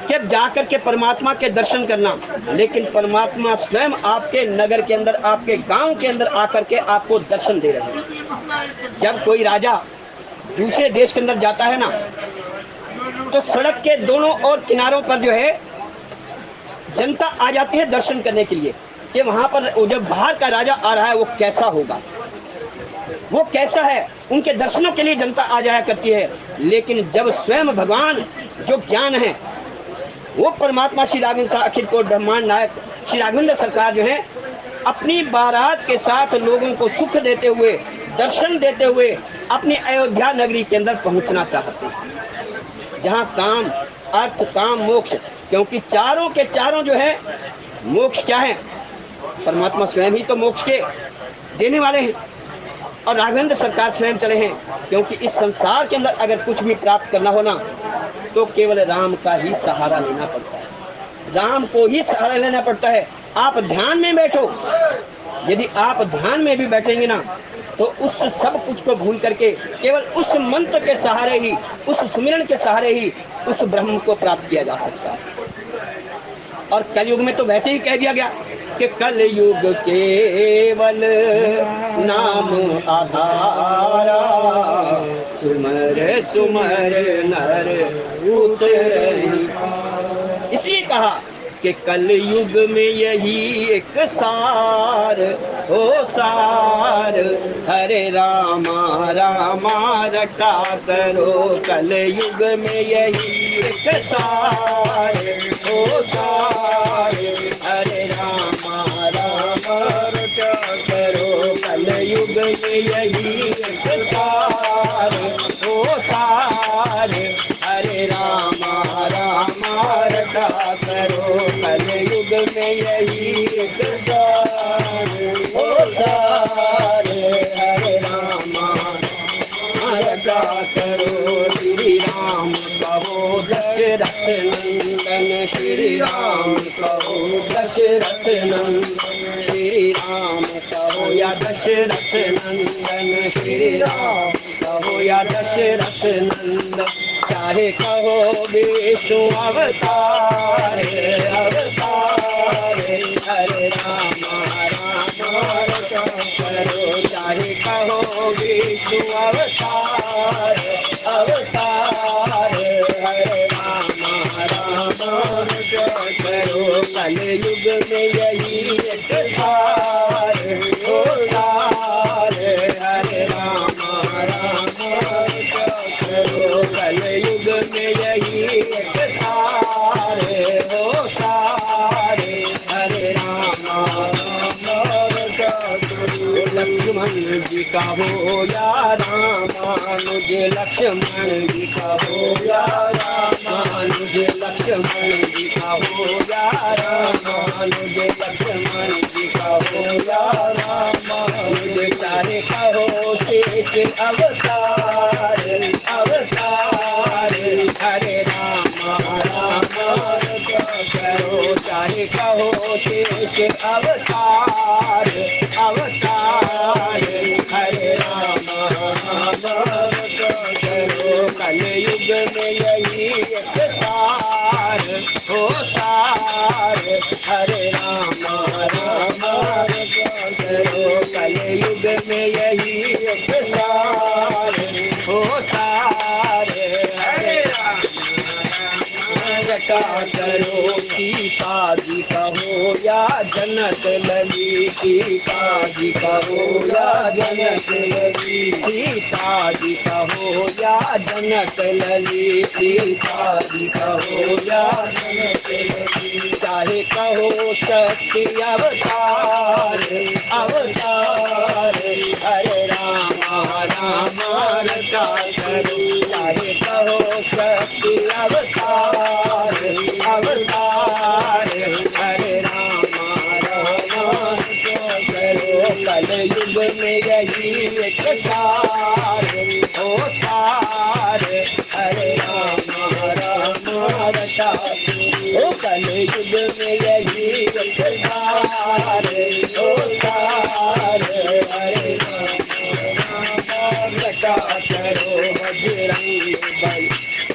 Speaker 2: कि अब जाकर के परमात्मा के दर्शन करना, लेकिन परमात्मा स्वयं आपके नगर के अंदर, आपके गांव के अंदर आकर के आपको दर्शन दे रहे हैं। जब कोई राजा दूसरे देश के अंदर जाता है ना, तो सड़क के दोनों और किनारों पर जो है जनता आ जाती है दर्शन करने के लिए कि वहां पर जब बाहर का राजा आ रहा है वो कैसा होगा, वो कैसा है। उनके दर्शनों के लिए जनता आ जाया करती है। लेकिन जब स्वयं भगवान जो ज्ञान है, वो परमात्मा श्री राघवेंद्र अखिल कोट ब्रह्मांड नायक श्री राघवेंद्र सरकार जो है अपनी बारात के साथ लोगों को सुख देते हुए, दर्शन देते हुए अपनी अयोध्या नगरी के अंदर पहुंचना चाहते हैं, जहां काम, अर्थ, काम, मोक्ष, क्योंकि चारों के चारों जो है मोक्ष क्या है, परमात्मा स्वयं ही तो मोक्ष के देने वाले हैं। और राघवेंद्र सरकार स्वयं चले हैं, क्योंकि इस संसार के अंदर अगर कुछ भी प्राप्त करना हो ना, तो केवल राम का ही सहारा लेना पड़ता है। राम को ही सहारा लेना पड़ता है। आप ध्यान में बैठो, यदि आप ध्यान में भी बैठेंगे ना, तो उस सब कुछ को भूल करके केवल उस मंत्र के सहारे ही, उस सुमिरन के सहारे ही उस ब्रह्म को प्राप्त किया जा सकता है। और कलयुग में तो वैसे ही कह दिया गया कि कलयुग केवल नाम आधारा, सुमर सुमर नर उतरहि। इसलिए कहा कि कलयुग में यही एक सार हो सार, हरे रामा रामा रटा करो। कलयुग में यही एक सार हो सार, हरे रामा रामा रटा करो। कलयुग में यही एक सार हो सार, हरे रामा रामा रटा करो। कलयुग में यही एक सार हो सार, हरे रामा रटा करो। श्री राम कहो दशरथ नंदन, श्री राम कहो दशरथ नंदन, श्री राम कहो या दशरथ नंदन, श्री राम कहो या दशरथ नंदन। चाहे कहो विष्णु अवतार अवतार, हरे रामा रामा रटा करो। चाहे कहो विष्णु अवतार अवतार, हरे रामा रामा रटा करो। कलयुग में यही एक सार हो सार, हरे रामा रामा रटा करो। कलयुग में यही एक सार हो सार, हरे रामा रामा रटा करो। लक्ष्मण जी का हो या रामानुज, लक्ष्मण जी का हो या रामानुज, लक्ष्मण जी का हो या रामानुज, लक्ष्मण जी का हो या रामानुज। चाहे कहो शेष अवतार अवतार, हरे रामा रामा रटा करो। चाहे कहो शेष अवतार अवतार, हरे रामा रामा रटा करो। कलयुग में यही एक सार हो सार, हरे रामा रामा रटा करो। कलयुग में यही एक सार हो सार, हरे रटा करो। सीता जी का हो या जनक लली, सीता जी का हो या जनक लली, सीता जी का हो या जनक लली, सीता जी का हो या जनक लली। चाहे कहो शक्ति अवतार अवतार, हरे रामा रामा रटा करो। चाहे कहो शक्ति अवतार अवतार, हरे रामा रामा रटा करो। कलयुग में यही एक सार हो सार, हरे रामा बता ओ कलयुग में यही संसार हरे बता करो बजरंग बली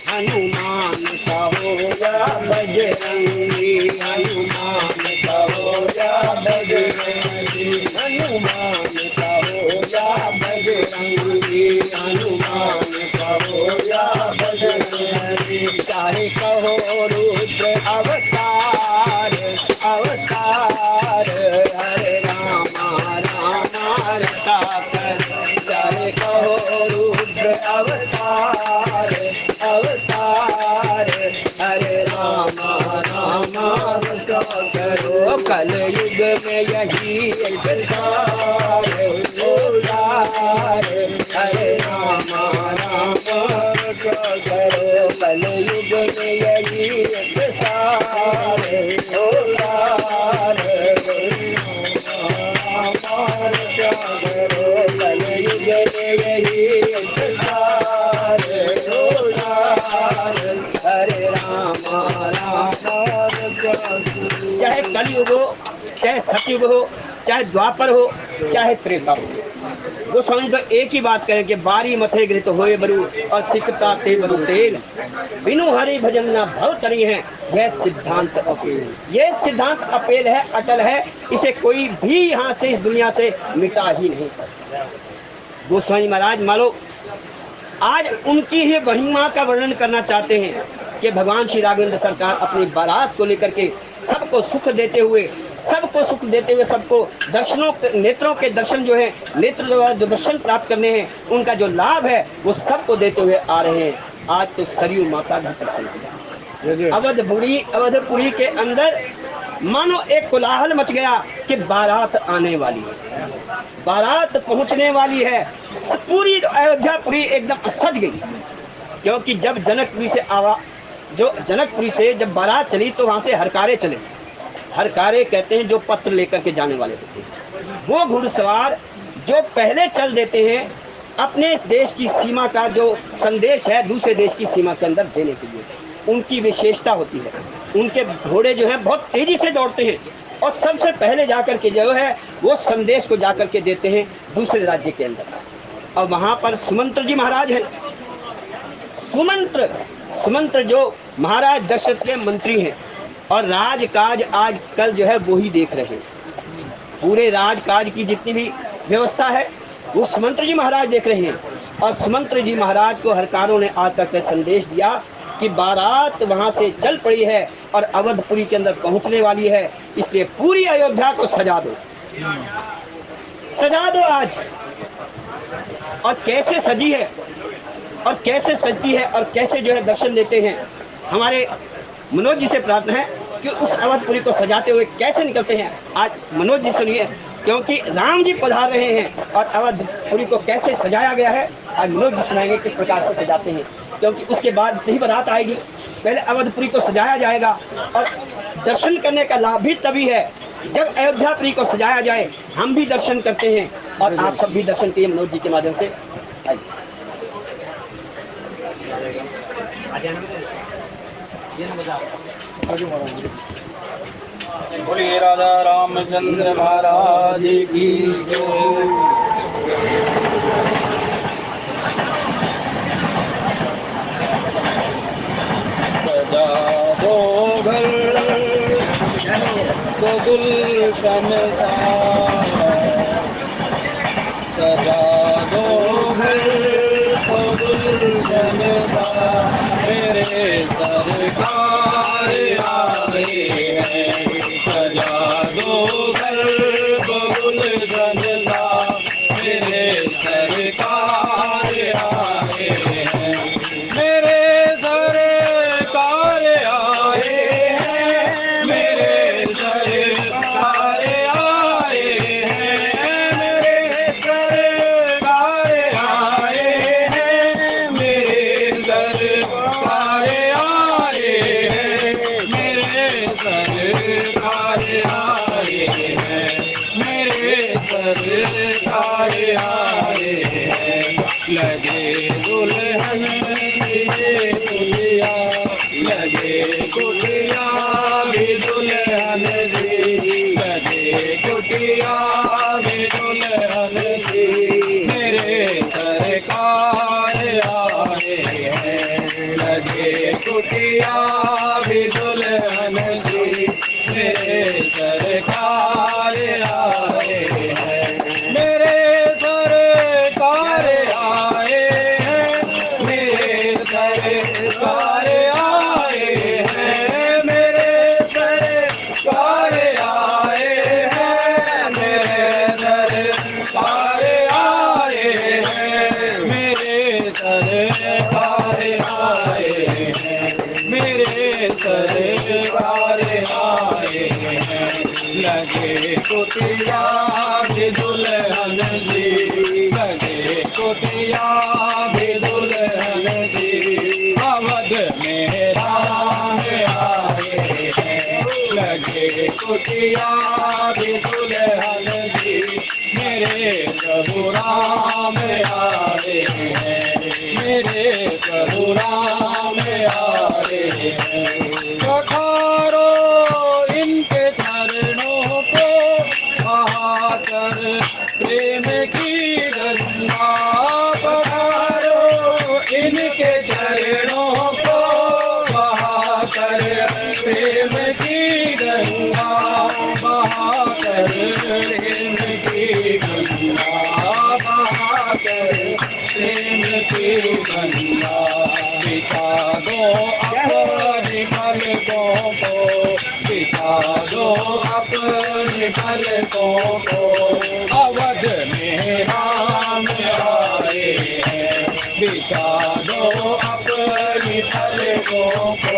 Speaker 2: हनुमान का हो या बजरंगी हनुमान का हो या बजरंगी हनुमान का हो या बजरंगी हनुमान का हो या बजरंगी चाहे कहो रुद्र अवतार अवतार हरे रामा रामा रता कर चाहे कहो रुद्र अवतार अवतार हरे रामा रामा रता करो कलयुग में यही संसार हरे रामा रामा रता करो कलयुग में यही संसार कलयुग में यही संसार हरे रामा रामा चाहे कलयुग हो चाहे सतयुग हो चाहे द्वापर हो चाहे त्रेता हो गोस्वामी तो एक ही बात करें कि बारी मथे घृत होए बरु और सिकता ते बरु तेल बिनु हरि भजन न भव तरी है यह सिद्धांत अपेल ये सिद्धांत अपेल है अटल है इसे कोई भी यहाँ से इस दुनिया से मिटा ही नहीं सकता गोस्वामी महाराज मानो आज उनकी ही महिमा का वर्णन करना चाहते हैं कि भगवान श्री राघवेंद्र सरकार अपनी बारात को लेकर के सबको सुख देते हुए सबको दर्शनों नेत्रों के दर्शन जो है नेत्र द्वारा जो दर्शन प्राप्त करने हैं उनका जो लाभ है वो सबको देते हुए आ रहे हैं। आज तो सरयू माता भी प्रसन्न किया अवधपुरी के अंदर मानो एक कोलाहल मच गया कि बारात आने वाली है बारात पहुंचने वाली है पूरी अयोध्यापुरी एकदम सज गई क्योंकि जब जनकपुरी से जब बारात चली तो वहां से हरकारे चले हरकारे कहते हैं जो पत्र लेकर के जाने वाले होते हैं वो घुड़सवार जो पहले चल देते हैं अपने देश की सीमा का जो संदेश है दूसरे देश की सीमा के अंदर देने के लिए उनकी विशेषता होती है उनके घोड़े जो है बहुत तेजी से दौड़ते हैं और सबसे पहले जाकर के जो है वो संदेश को जाकर के देते हैं दूसरे राज्य के अंदर। और वहां पर सुमंत्र जी महाराज हैं सुमंत्र जो महाराज दशरथ के मंत्री हैं और राजकाज आजकल जो है वो ही देख रहे हैं पूरे राजकाज की जितनी भी व्यवस्था है वो सुमंत्र जी महाराज देख रहे हैं और सुमंत्र जी महाराज को हरकारों ने आकर के संदेश दिया कि बारात वहां से चल पड़ी है और अवधपुरी के अंदर पहुंचने वाली है इसलिए पूरी अयोध्या को सजा दो आज। और कैसे सजी है और कैसे सजती है और कैसे जो है दर्शन देते हैं हमारे मनोज जी से प्रार्थना है कि उस अवधपुरी को सजाते हुए कैसे निकलते हैं आज मनोज जी सुनिए क्योंकि राम जी पधार रहे हैं और अवधपुरी को कैसे सजाया गया है आज मनोज जी सुनाएंगे किस प्रकार से सजाते हैं क्योंकि उसके बाद नहीं बारात आएगी पहले अवधपुरी को सजाया जाएगा और दर्शन करने का लाभ भी तभी है जब अयोध्यापुरी को सजाया जाए हम भी दर्शन करते हैं और आप सब भी दर्शन किए मनोज जी के माध्यम से।
Speaker 3: बोलिए राजा रामचंद्र महाराज की जय। सजा दो घर तो गुलशन सा सजा दो घर तो गुलशन सा मेरे सरकार आए हैं सजा दो घर तो गुलशन सा मेरे सरकार आए हैं मेरे सरकार आए हैं मेरे सरकार आए हैं मेरे सरकार आए हैं मेरे सरकार आए हैं मेरे सरकार आए हैं मेरे सरकार आए हैं लगे दुल्हन की दुल्हिया लगे कुटिया भी दुल्हन जी, लगे कुटिया भी दुल्हन जी, मेरे सरकार आए हैं। लगे कुटिया भी दुल्हन जी, मेरे सरकार आए हैं। मेरे सरकार आए हैं, मेरे सरकार आए हैं, मेरे सरकार आए हैं, मेरे सरकार आए हैं, मेरे सरकार आए हैं, मेरे सरकार आए हैं। लगे कुटिया भी दुल्हन जी, लगे कुटिया भी दुल्हन जी, अवध में राम आए हैं। लगे कुटिया भी दुल्हन जी, मेरे प्रभु राम आए हैं, मेरे प्रभु राम आए हैं। पखारो इनके चरणों को बहाकर प्रेम की गंगा, पखारो इनके चरणों को बहाकर प्रेम की गंगा, बहाकर प्रेम की गंगा, बहाकर प्रेम की गंगा। बिता दो अपनी पलकों को, बिता दो अपनी पलकों को, अवध में राम आए हैं। बिता दो अपनी पलकों को,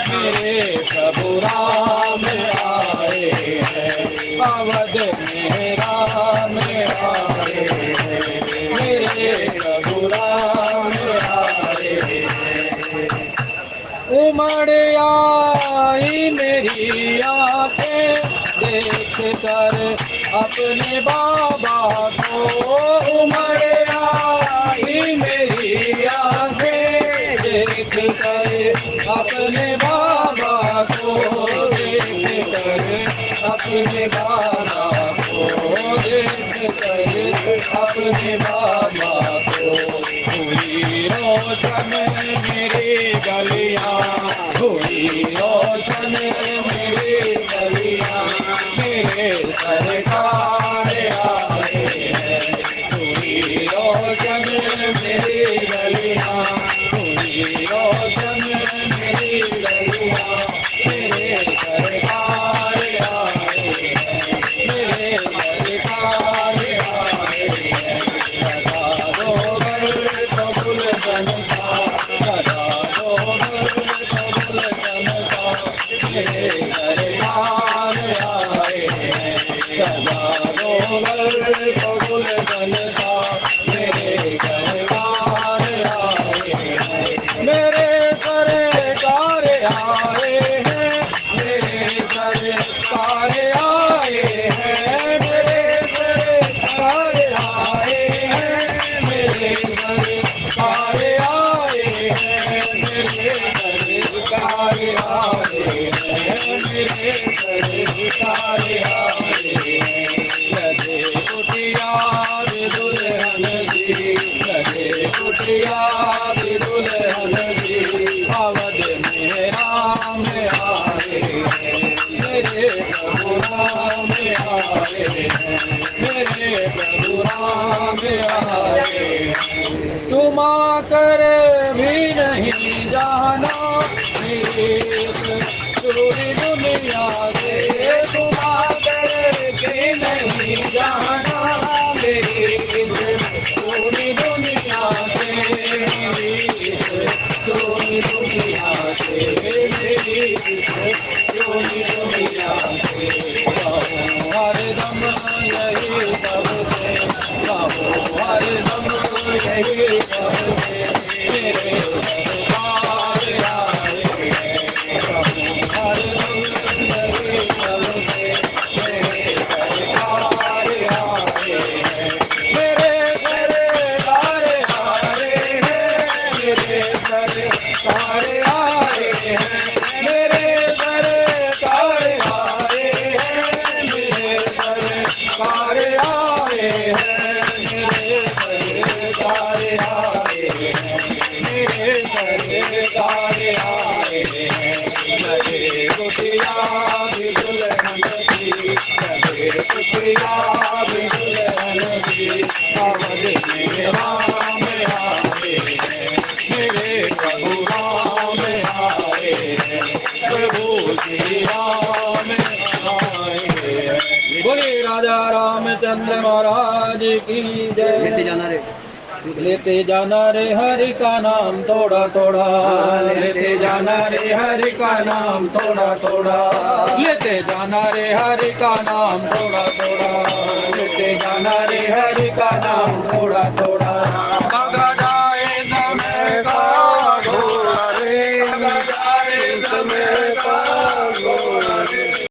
Speaker 3: मेरे प्रभु राम आए हैं। अवध में राम आए हैं, मेरे प्रभु राम आए हैं। उमड़ आई मेरी आंखें देख कर अपने बाबा को, उमड़ आई मेरी आंखें देख कर अपने बाबा को, देख कर अपने बाबा को, देख कर अपने बाबा को। हुई रोशन मेरी गलियां, हुई रोशन मेरी गलियां, मेरे सरकार आए हैं। हुई रोशन मेरी गलियां, हुई रोशन मेरी गलियां, मेरे सरकार आए हैं, मेरे सरकार आए हैं। लगा दो घर तो गुलशन का, लगा दो घर तो गुलशन का, मेरे सरकार आए हैं। लगा दो घर तो गुलशन का, मेरे सरकार आए हैं, मेरे सरकार आए हैं, मेरे सरकार आए हैं, मेरे सरकार आए हैं, मेरे सरकार आए हैं, मेरे सरकार आए हैं, मेरे सरकार आए हैं। लगे कुटिया भी दुल्हन जी, लगे कुटिया भी दुल्हन जी, अवध में राम आए हैं। मेरे प्रभु राम आए हैं, मेरे प्रभु राम आए हैं। तुम आकर भी नहीं जाना पूरी दुनिया से, तुम आकर भी नहीं जाना मेरी पूरी दुनिया से, पूरी दुनिया से, मेरी पूरी दुनिया से। हरदम यही सबसे, हरदम यही सबसे, मेरे सरकार आए हैं। हरदम यही सबसे, मेरे सरकार आए हैं, मेरे सरकार आए हैं, मेरे सरकार आए हैं, कुटिया भी दुल्हन की, कबीर कुटिया भी दुल्हन की, अवध में राम आए मेरे प्रभु राम आए, प्रभु श्री राम आए। बोले राजा रामचंद्र महाराज की जय। लेते जाना रे हरि का नाम थोड़ा थोड़ा, लेते जाना रे हरि का नाम थोड़ा थोड़ा, लेते जाना रे हरि का नाम थोड़ा थोड़ा, लेते जाना रे हरि का नाम